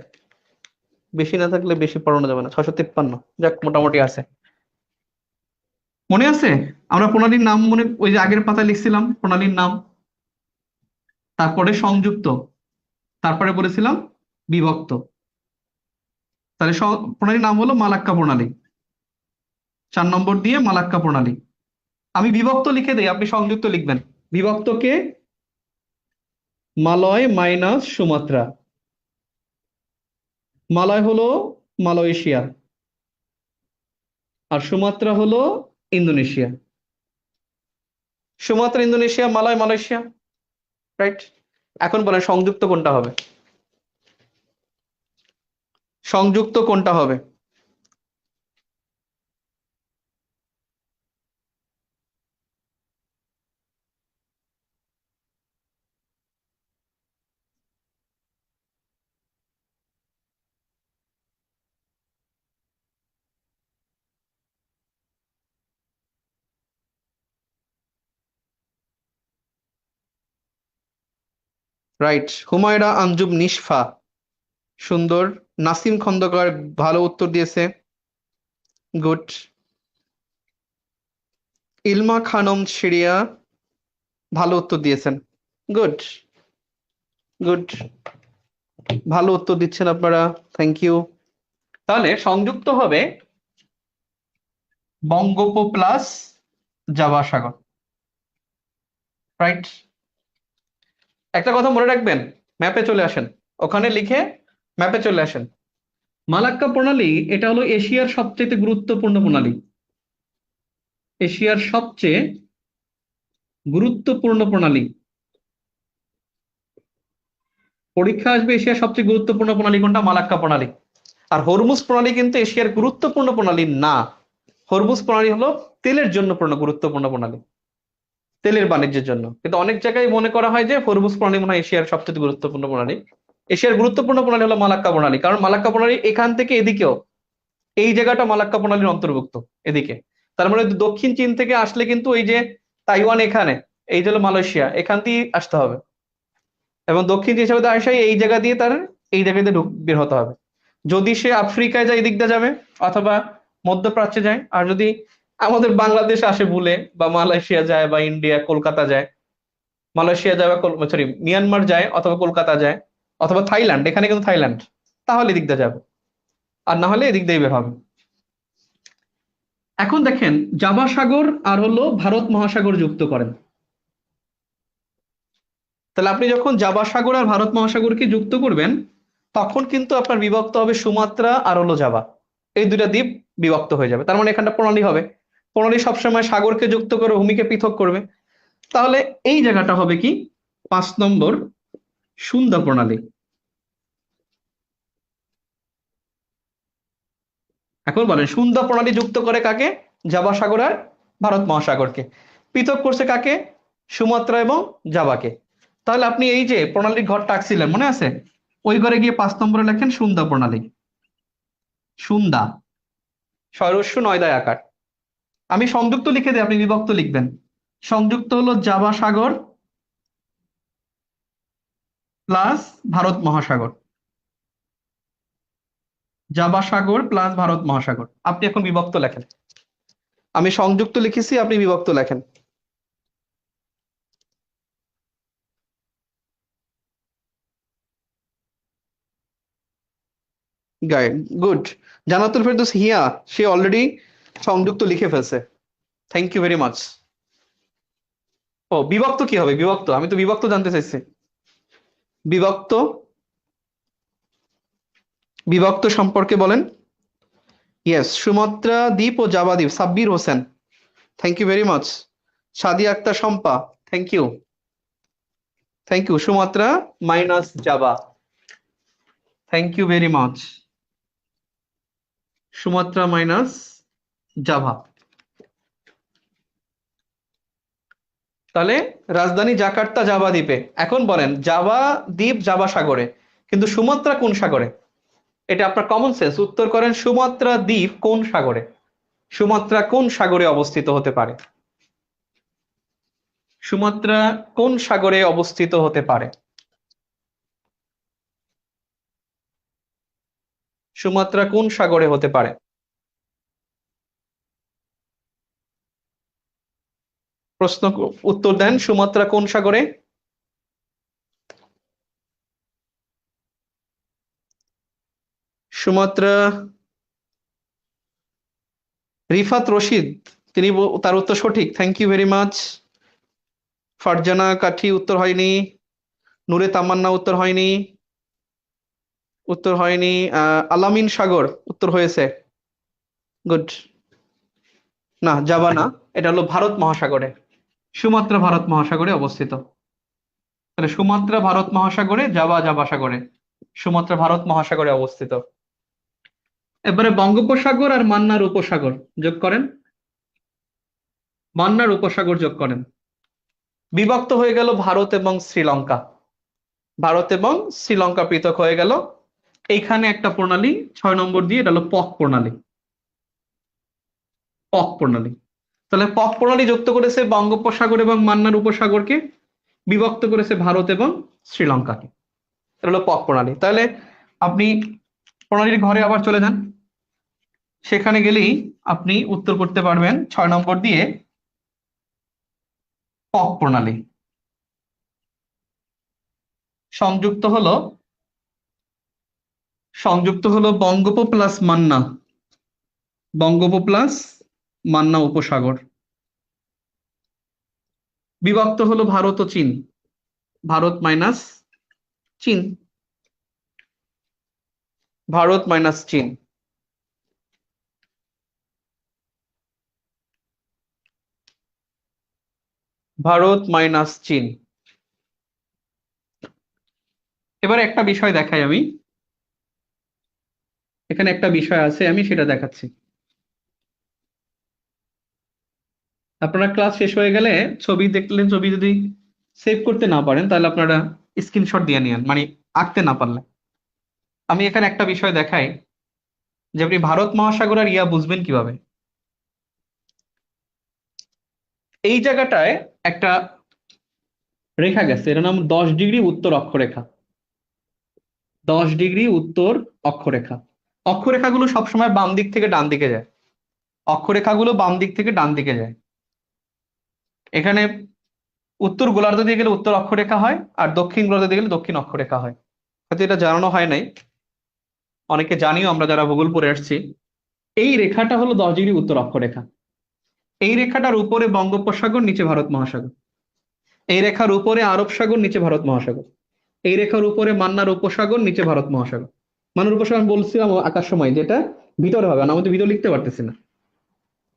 বেশি না থাকলে বেশি পড়ানো যাবে না, 653। যাক, মোটামুটি আছে। মনে আছে? আমরা প্রণালীর নাম ওই যে আগের পাতায় লিখছিলাম প্রণালীর নাম, তারপরে সংযুক্ত, তারপরে বলেছিলাম বিভক্ত। তাহলে প্রণালীর নাম হলো মালাক্কা প্রণালী। 4 নম্বর দিয়ে মালাক্কা প্রণালী। আমি বিভক্ত লিখে দেই, আপনি সংযুক্ত লিখবেন। বিভক্তকে মালয় মাইনাস সুমাত্রা। মালয় হলো মালয়েশিয়া, আর সুমাত্রা হলো Indonesia. Sumatra Indonesia, Malay Malaysia, right. এখন বলেন সংযুক্ত কোনটা হবে? সংযুক্ত কোনটা হবে? রাইট, হুমায়রা আঞ্জুম নিশফা, সুন্দর। নাসিম খন্দকার ভালো উত্তর দিয়েছে, গুড। ইলমা খানম সিরিয়া ভালো উত্তর দিয়েছেন, গুড গুড। ভালো উত্তর দিচ্ছেন আপনারা, থ্যাংক ইউ। তাহলে সংযুক্ত হবে বঙ্গোপ প্লাস জাভা সাগর, রাইট। একটা কথা মনে রাখবেন, ম্যাপে চলে আসেন, ওখানে লিখে ম্যাপে চলে আসেন। মালাক্কা প্রণালী এটা হলো এশিয়ার সবচেয়ে গুরুত্বপূর্ণ প্রণালী। এশিয়ার সবচেয়ে গুরুত্বপূর্ণ প্রণালী। পরীক্ষা আসবে এশিয়ার সবচেয়ে গুরুত্বপূর্ণ প্রণালী কোনটা? মালাক্কা প্রণালী। আর হরমুজ প্রণালী কিন্তু এশিয়ার গুরুত্বপূর্ণ প্রণালী না। হরমুজ প্রণালী হলো তেলের জন্য গুরুত্বপূর্ণ প্রণালী, তেলের বাণিজ্যের জন্য। কিন্তু অনেক জায়গায় মনে করা হয় যে হরমুজ প্রণালী মনে হয় এশিয়ার সবচেয়ে গুরুত্বপূর্ণ প্রণালী। এশিয়ার গুরুত্বপূর্ণ প্রণালী হলো মালাক্কা প্রণালী, কারণ মালাক্কা প্রণালী এখান থেকে এদিকেও, এই জায়গাটা মালাক্কা প্রণালীর অন্তর্ভুক্ত, এদিকে। তার মানে দক্ষিণ চীন থেকে আসলে কিন্তু এই যে তাইওয়ান এখানে, এই যে হলো মালয়েশিয়া, এখান দিয়ে আসতে হবে। এবং দক্ষিণ চীন হিসাবে আসাই এই জায়গা দিয়ে তার এই জায়গাতে বের হতে হবে। যদি সে আফ্রিকায় যায় এদিক দিয়ে যাবে, অথবা মধ্যপ্রাচ্যে যায়। আর যদি আমাদের বাংলাদেশ আসে ভুলে, বা মালয়েশিয়া যায়, বা ইন্ডিয়া কলকাতা যায়, মালয়েশিয়া যায়, বা সরি মিয়ানমার যায়, অথবা কলকাতা যায়, অথবা থাইল্যান্ড, এখানে কিন্তু থাইল্যান্ড, তাহলে এদিক দিয়ে যাবে। আর না হলে এদিক দিয়ে বের হবে। এখন দেখেন, জাভা সাগর আর হলো ভারত মহাসাগর যুক্ত করেন। তাহলে আপনি যখন জাভা সাগর আর ভারত মহাসাগরকে যুক্ত করবেন, তখন কিন্তু আপনার বিভক্ত হবে সুমাত্রা আর হলো জাভা, এই দুইটা দ্বীপ বিভক্ত হয়ে যাবে। তার মানে এখানটা প্রণালী হবে। প্রণালী সবসময় সাগরকে যুক্ত করে ভূমিকে পৃথক করবে। তাহলে এই জায়গাটা হবে কি? 5 নম্বর, সুন্দা প্রণালী। এখন বলেন সুন্দা প্রণালী যুক্ত করে কাকে? জাভা সাগর আর ভারত মহাসাগরকে। পৃথক করছে কাকে? সুমাত্রা এবং জাভাকে। তাহলে আপনি এই যে প্রণালীর ঘরটা আঁকছিলেন, মনে আছে? ওই ঘরে গিয়ে 5 নম্বরে লেখেন সুন্দা প্রণালী। সুন্দা, সরস্য নয়দায় আকার। আমি সংযুক্ত লিখে দিই, আপনি বিভক্ত লিখবেন। সংযুক্ত হলো জাভা সাগর প্লাস ভারত মহাসাগর। জাভা সাগর প্লাস ভারত মহাসাগর। আপনি এখন বিভক্ত লেখেন। আমি সংযুক্ত লিখেছি, আপনি বিভক্ত লেখেন। Guide, good. জান্নাতুল ফেরদৌস হিয়া, সে অলরেডি সংযুক্ত লিখে ফেলছে, থ্যাংক ইউ ভেরি মাচ। ও, বিভক্ত কি হবে? বিভক্ত, আমি তো বিভক্ত জানতে চাইছি। বিভক্ত, বিভক্ত সম্পর্কে বলেন। ইয়েস, সুমাত্রা দ্বীপ ও জাভা দ্বীপ। Sabbir Hossain, thank you very much. Sadia Akter Shampa, thank you, thank you. Sumatra minus Java, thank you very much. Sumatra minus Java. তাহলে রাজধানী জাকার্তা জাভা দ্বীপে। এখন বলেন জাভা দ্বীপ জাভা সাগরে, কিন্তু সুমাত্রা কোন সাগরে? এটা আপনার কমন সেন্স, উত্তর করেন সুমাত্রা দ্বীপ কোন সাগরে? সুমাত্রা কোন সাগরে অবস্থিত হতে পারে? সুমাত্রা কোন সাগরে অবস্থিত হতে পারে? সুমাত্রা কোন সাগরে হতে পারে? প্রশ্ন উত্তর দেন, সুমাত্রা কোন সাগরে? সুমাত্রা, রিফাত রশিদ, তিনি তার উত্তর সঠিক, thank you very much. Farzana কাঠি উত্তর হয়নি। নূরে তামান্না উত্তর হয়নি। উত্তর হয়নি। আলামিন সাগর উত্তর হয়েছে, গুড। না, জাভা না, এটা হলো ভারত মহাসাগরে। সুমাত্রা ভারত মহাসাগরে অবস্থিত। তাহলে সুমাত্রা ভারত মহাসাগরে, জাভা জাভা সাগরে। সুমাত্রা ভারত মহাসাগরে অবস্থিত। এবারে বঙ্গোপসাগর আর মান্নার উপসাগর যোগ করেন। মান্নার উপসাগর যোগ করেন। বিভক্ত হয়ে গেল ভারত এবং শ্রীলঙ্কা। ভারত এবং শ্রীলঙ্কা পৃথক হয়ে গেল। এইখানে একটা প্রণালী 6 নম্বর দিয়ে, এটা হলো পক প্রণালী। পক প্রণালী। তাহলে পক প্রণালী যুক্ত করেছে বঙ্গোপসাগর এবং মান্নার উপসাগরকে, বিভক্ত করেছে ভারত এবং শ্রীলঙ্কাকে। এটা হলো পক প্রণালী। তাহলে আপনি প্রণালীর ঘরে আবার চলে যান, সেখানে গেলেই আপনি উত্তর করতে পারবেন 6 নম্বর দিয়ে পক প্রণালী। সংযুক্ত হলো, সংযুক্ত হলো বঙ্গোপ প্লাস মান্না, বঙ্গোপ প্লাস মান্না উপসাগর। বিভক্ত হলো ভারত ও চীন, ভারত মাইনাস চীন, ভারত মাইনাস চীন। ভারত মাইনাস চীন। এবার একটা বিষয় দেখাই আমি, এখানে একটা বিষয় আছে, আমি সেটা দেখাচ্ছি। আপনারা ক্লাস শেষ হয়ে গেলে ছবি দেখলেন, ছবি যদি সেভ করতে না পারেন তাহলে আপনারা স্ক্রিনশট দিয়ে নিন, মানে আঁকতে না পারলে। আমি এখানে একটা বিষয় দেখাই যে আপনি ভারত মহাসাগর আর ইয়া বুঝবেন কিভাবে। এই জায়গাটায় একটা রেখা গেছে, এর নাম 10 ডিগ্রি উত্তর অক্ষরেখা। 10 ডিগ্রি উত্তর অক্ষরেখা। অক্ষরেখাগুলো সবসময় বাম দিক থেকে ডান দিকে যায়। অক্ষরেখাগুলো বাম দিক থেকে ডান দিকে যায়। এখানে উত্তর গোলার্ধ দিয়ে গেলে উত্তর অক্ষরেখা হয়, আর দক্ষিণ গোলার্ধ দিয়ে গেলে দক্ষিণ অক্ষরেখা হয়। হয়তো এটা জানানো হয় নাই, অনেকে জানিও আমরা যারা ভূগোল পড়ে আসছি। এই রেখাটা হলো 10 ডিগ্রি উত্তর অক্ষরেখা। এই রেখাটার উপরে বঙ্গোপসাগর, নিচে ভারত মহাসাগর। এই রেখার উপরে আরব সাগর, নিচে ভারত মহাসাগর। এই রেখার উপরে মান্নার উপসাগর, নিচে ভারত মহাসাগর। মান্নার উপসাগর আমি বলছিলাম আঁকার সময়, যেটা ভিতরে হবে, আমি তো ভিতরে লিখতে পারতেছি না।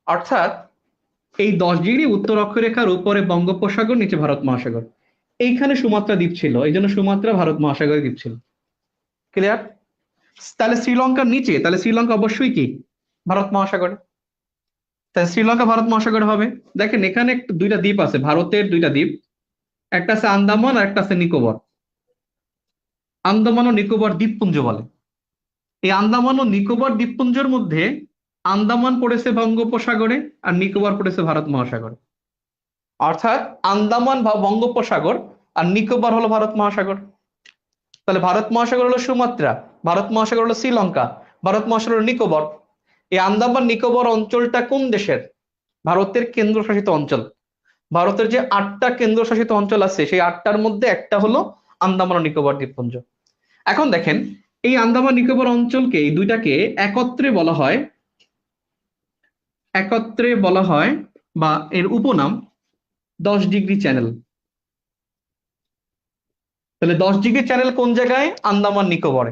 অর্থাৎ এই 10 ডিগ্রি উত্তর অক্ষরেখার উপরে বঙ্গোপসাগর, নিচে ভারত মহাসাগর। এইখানে সুমাত্রা দ্বীপ ছিল, এই জন্য সুমাত্রা ভারত মহাসাগরের দ্বীপ ছিল। ক্লিয়ার? তাহলে শ্রীলঙ্কার নিচে, তাহলে শ্রীলঙ্কা অবশ্যই কি ভারত মহাসাগরে। তাহলে শ্রীলঙ্কা ভারত মহাসাগর হবে। দেখেন এখানে দুইটা দ্বীপ আছে, ভারতের দুইটা দ্বীপ, একটা আছে আন্দামান আর একটা আছে নিকোবর। আন্দামান ও নিকোবর দ্বীপপুঞ্জ বলে। এই আন্দামান ও নিকোবর দ্বীপপুঞ্জের মধ্যে আন্দামান পড়েছে বঙ্গোপসাগরে আর নিকোবর পড়েছে ভারত মহাসাগরে। অর্থাৎ আন্দামান বা বঙ্গোপসাগর আর নিকোবর হলো ভারত মহাসাগর। তাহলে ভারত মহাসাগর হলো সুমাত্রা, ভারত মহাসাগর হলো শ্রীলঙ্কা, ভারত মহাসাগর হলো নিকোবর। এই আন্দামান নিকোবর অঞ্চলটা কোন দেশের? ভারতের কেন্দ্রশাসিত অঞ্চল। ভারতের যে 8টা কেন্দ্রশাসিত অঞ্চল আছে, সেই 8টার মধ্যে একটা হলো আন্দামান ও নিকোবর দ্বীপপুঞ্জ। এখন দেখেন এই আন্দামান নিকোবর অঞ্চলকে, এই দুইটাকে একত্রে বলা হয়, একত্রে বলা হয় বা এর উপনাম 10 ডিগ্রি চ্যানেল। তাহলে 10 ডিগ্রি চ্যানেল কোন জায়গায়? আন্দামান নিকোবরে।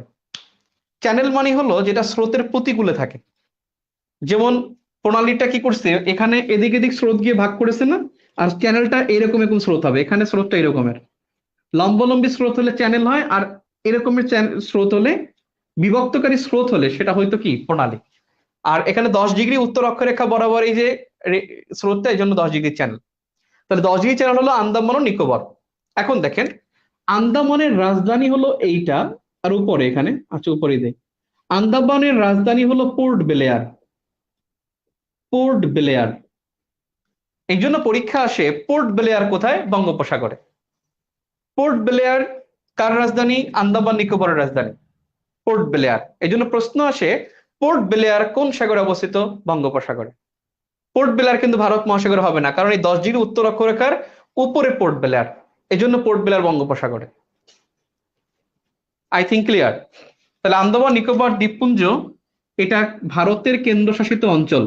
চ্যানেল মানে হলো যেটা স্রোতের প্রতিকূলে থাকে। যেমন প্রণালীটা কি করছে, এখানে এদিক এদিক স্রোত গিয়ে ভাগ করেছে না, আর চ্যানেলটা এরকম এরকম স্রোত হবে, এখানে স্রোতটা এরকমের। লম্বলম্বী স্রোত হলে চ্যানেল হয়, আর এরকমের স্রোত হলে, বিভক্তকারী স্রোত হলে সেটা হয়তো কি প্রণালী। আর এখানে 10 ডিগ্রি উত্তর অক্ষরেখা বরাবর এই যে স্রোতটা, এই জন্য 10 ডিগ্রি চ্যানেল। তাহলে 10 ডিগ্রি চ্যানেল হলো আন্দামান ও নিকোবর। এখন দেখেন আন্দামানের রাজধানী হলো এইটা, আর উপরে এখানে আচ্ছা উপরে দেয়, আন্দামানের রাজধানী হলো পোর্ট ব্লেয়ার। Port Blair. এই জন্য পরীক্ষা আসে পোর্ট ব্লেয়ার কোথায়? বঙ্গোপসাগরে। পোর্ট ব্লেয়ার কার রাজধানী? আন্দামান নিকোবরের রাজধানী পোর্ট ব্লেয়ার। এই জন্য প্রশ্ন আসে পোর্ট ব্লেয়ার কোন সাগরে অবস্থিত? বঙ্গোপসাগরে। পোর্ট ব্লেয়ার কিন্তু ভারত মহাসাগরে হবে না, কারণ এই 10 ডিগ্রি উত্তর অক্ষরেখার উপরে পোর্ট ব্লেয়ার। এই জন্য পোর্ট ব্লেয়ার বঙ্গোপসাগরে। I think clear. তাহলে আন্দামান নিকোবর দ্বীপপুঞ্জ এটা ভারতের কেন্দ্রশাসিত অঞ্চল।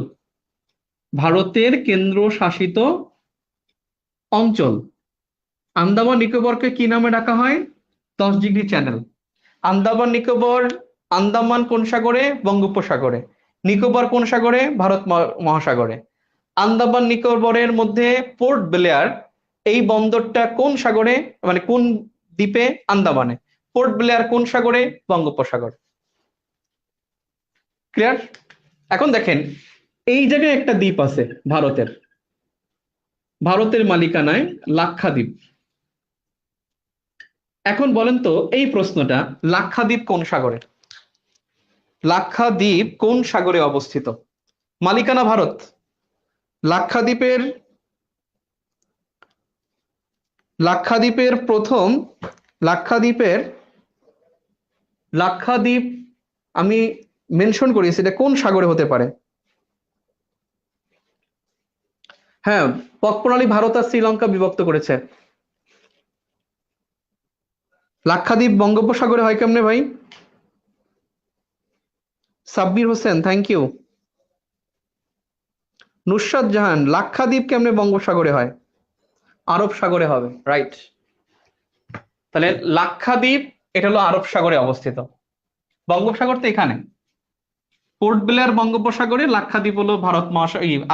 ভারতের কেন্দ্রশাসিত অঞ্চল। আন্দামান নিকোবরকে কি নামে ডাকা হয়? 10 ডিগ্রি চ্যানেল। আন্দামান নিকোবর, আন্দামান কোন সাগরে? বঙ্গোপসাগরে। নিকোবর কোন সাগরে? ভারত মহাসাগরে। আন্দামান নিকোবরের মধ্যে পোর্ট ব্লেয়ার, এই বন্দরটা কোন সাগরে, মানে কোন দ্বীপে? আন্দামানে। পোর্ট ব্লেয়ার কোন সাগরে? বঙ্গোপসাগর। ক্লিয়ার? এখন দেখেন, এই জায়গায় একটা দ্বীপ আছে ভারতের, ভারতের মালিকানায় লাক্ষাদ্বীপ। এখন বলেন তো এই প্রশ্নটা, লাক্ষাদ্বীপ কোন সাগরে? লাক্ষাদ্বীপ কোন সাগরে অবস্থিত? মালিকানা ভারত। লাক্ষাদ্বীপের লাক্ষাদ্বীপের প্রথম লাক্ষাদ্বীপের লাক্ষাদ্বীপ আমি মেনশন করি, সেটা কোন সাগরে হতে পারে? হ্যাঁ, পক প্রণালী ভারত আর শ্রীলঙ্কা বিভক্ত করেছে। লাক্ষাদ্বীপ বঙ্গোপসাগরে হয় কেমনে ভাই? Sabbir Hossain, thank you. নুসরাত জাহান, লাক্ষাদ্বীপ কেমনে বঙ্গোপসাগরে হয়? আরব সাগরে হবে, রাইট। তাহলে লাক্ষাদ্বীপ এটা হলো আরব সাগরে অবস্থিত। বঙ্গোপসাগর তো এখানে। পোর্ট ব্লেয়ার বঙ্গোপসাগরে, লাক্ষাদ্বীপ হলো ভারত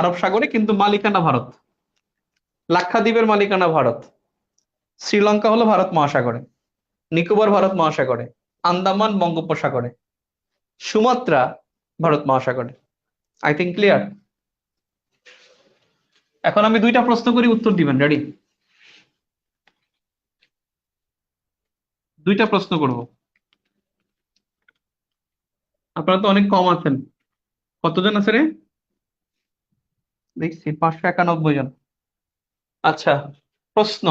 আরব সাগরে, কিন্তু মালিকানা ভারত। লাক্ষাদ্বীপের মালিকানা ভারত। শ্রীলঙ্কা হলো ভারত মহাসাগরে, নিকোবর ভারত মহাসাগরে, আন্দামান বঙ্গোপসাগরে, সুমাত্রা ভারত মহাসাগরে। I think clear. এখন আমি দুইটা প্রশ্ন করি, উত্তর দিবেন। রেডি? দুইটা প্রশ্ন করব। আপনারা তো অনেক কম আছেন। কতজন আছে রে? দেখছি 591 জন। আচ্ছা, প্রশ্ন,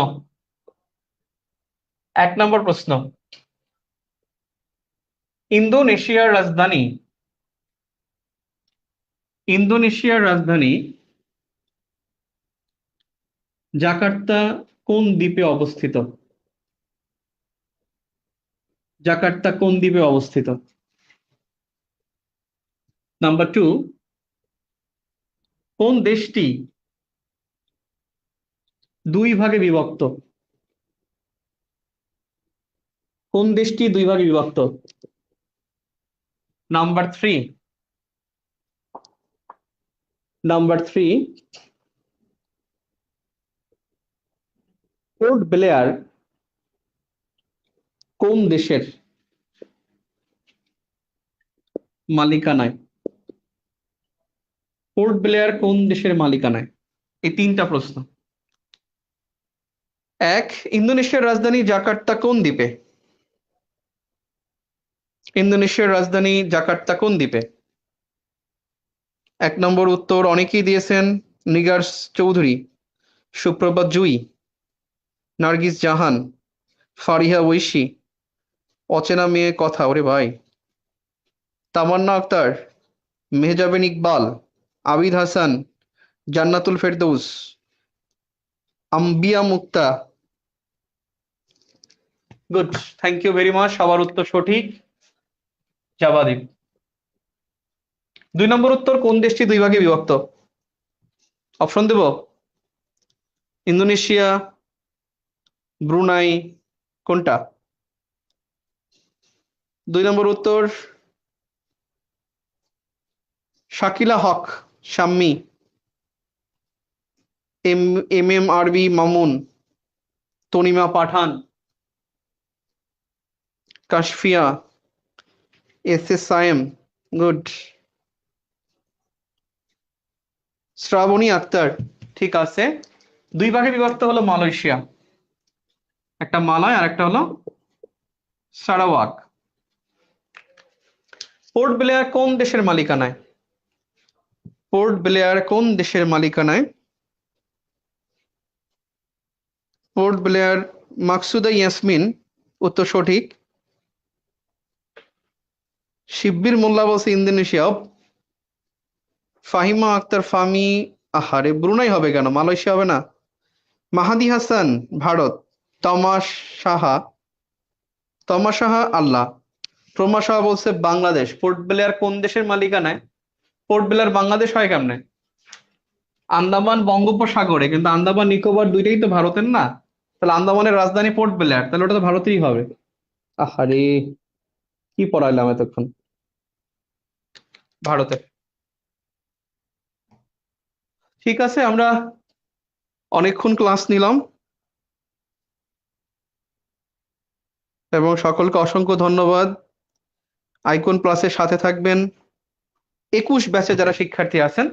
1 নম্বর প্রশ্ন। ইন্দোনেশিয়ার রাজধানী ইন্দোনেশিয়ার রাজধানী জাকার্তা কোন দ্বীপে অবস্থিত? জাকার্তা কোন দ্বীপে অবস্থিত? নাম্বার 2, কোন দেশটি 2 ভাগে বিভক্ত? কোন দেশটি 2 ভাগে বিভক্ত? নাম্বার 3, পোর্ট ব্লেয়ার কোন দেশের মালিকানায়? পোর্ট ব্লেয়ার কোন দেশের মালিকানায়? এই 3টা প্রশ্ন। 1, ইন্দোনেশিয়ার রাজধানী জাকার্তা কোন দ্বীপে? ইন্দোনেশিয়ার রাজধানী জাকার্তা কোন দ্বীপে? 1 নম্বর উত্তর অনেকেই দিয়েছেন। নিগার চৌধুরী, সুপ্রভাত জুই, নার্গিস জাহান, ফারিহা ঐশী, অচেনা মেয়ে কথা, ওরে ভাই, তামান্না Akter, Mehjabin Iqbal, Abid Hasan, Jannatul Ferdous, Ambia Mukta. Good, thank you very much. সবার উত্তর সঠিক, জাবাদ্বীপ। 2 নম্বর উত্তর, কোন দেশটি 2 ভাগে বিভক্ত? অপশন দেব? ইন্দোনেশিয়া, ব্রুনাই, কোনটা? 2 নম্বর উত্তর শাকিলা হক শাম্মী, এম আরবি মামুন, তনিমা পাঠান, কাশফিয়া, সায়েম, গুড। শ্রাবণী আক্তার, ঠিক আছে। 2 ভাগে বিভক্ত হলো মালয়েশিয়া, একটা মালয় আর একটা হলো সারাওয়াক। পোর্ট ব্লেয়ার কোন দেশের মালিকানায়? পোর্ট ব্লেয়ার কোন দেশের মালিকানায়? Port Blair. মাকসুদা ইয়াসমিন উত্তর সঠিক। শিব্বির মোল্লা বলছে ইন্দোনেশিয়া। ফাহিমা আক্তার ফামি, আহারে ব্রুনাই হবে কেন, মালয়েশিয়া হবে না? মাহাদি হাসান ভারত। তমাস সাহা, তমা সাহা আল্লাহ। প্রমা সাহা বলছে বাংলাদেশ। পোর্ট ব্লেয়ার কোন দেশের মালিকানায়? পোর্ট ব্লেয়ার বাংলাদেশ হয় কেমনে? আন্দামান বঙ্গোপসাগরে, কিন্তু আন্দামান নিকোবর দুইটাই তো ভারতের না। তাহলে আন্দামানের রাজধানী পোর্ট ব্লেয়ার, তাহলে ওটা তো ভারতেরই হবে। আহারে, কি পড়াইলাম এতক্ষণ। ভারতের। ঠিক আছে, আমরা অনেকক্ষণ ক্লাস নিলাম এবং সকলকে অসংখ্য ধন্যবাদ। আইকন প্লাসের সাথে থাকবেন। 21 ব্যাচে যারা শিক্ষার্থী আছেন,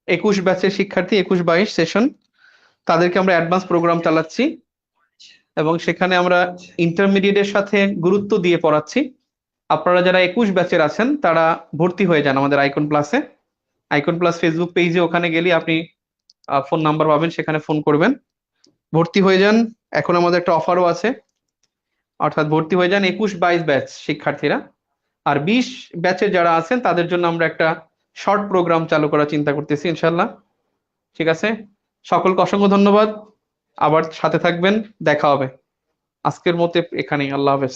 21 ব্যাচের শিক্ষার্থী 21-22 সেশন, তাদেরকে আমরা অ্যাডভান্স প্রোগ্রাম চালাচ্ছি এবং সেখানে আমরা ইন্টারমিডিয়েটের সাথে গুরুত্ব দিয়ে পড়াচ্ছি। আপনারা যারা 21 ব্যাচের আছেন তারা ভর্তি হয়ে যান আমাদের আইকন প্লাসে। আইকন প্লাস ফেসবুক পেজে, ওখানে গেলে আপনি ফোন নাম্বার পাবেন, সেখানে ফোন করবেন, ভর্তি হয়ে যান। এখন আমাদের একটা অফারও আছে, অর্থাৎ ভর্তি হয়ে যান 21-22 ব্যাচ শিক্ষার্থীরা। আর 20 ব্যাচে যারা আছেন তাদের জন্য আমরা একটা শর্ট প্রোগ্রাম চালু করার চিন্তা করতেছি ইনশাল্লাহ। ঠিক আছে, সকলকে অসংখ্য ধন্যবাদ। আবার সাথে থাকবেন, দেখা হবে। আজকের মতো এখানেই, আল্লাহ হাফেজ।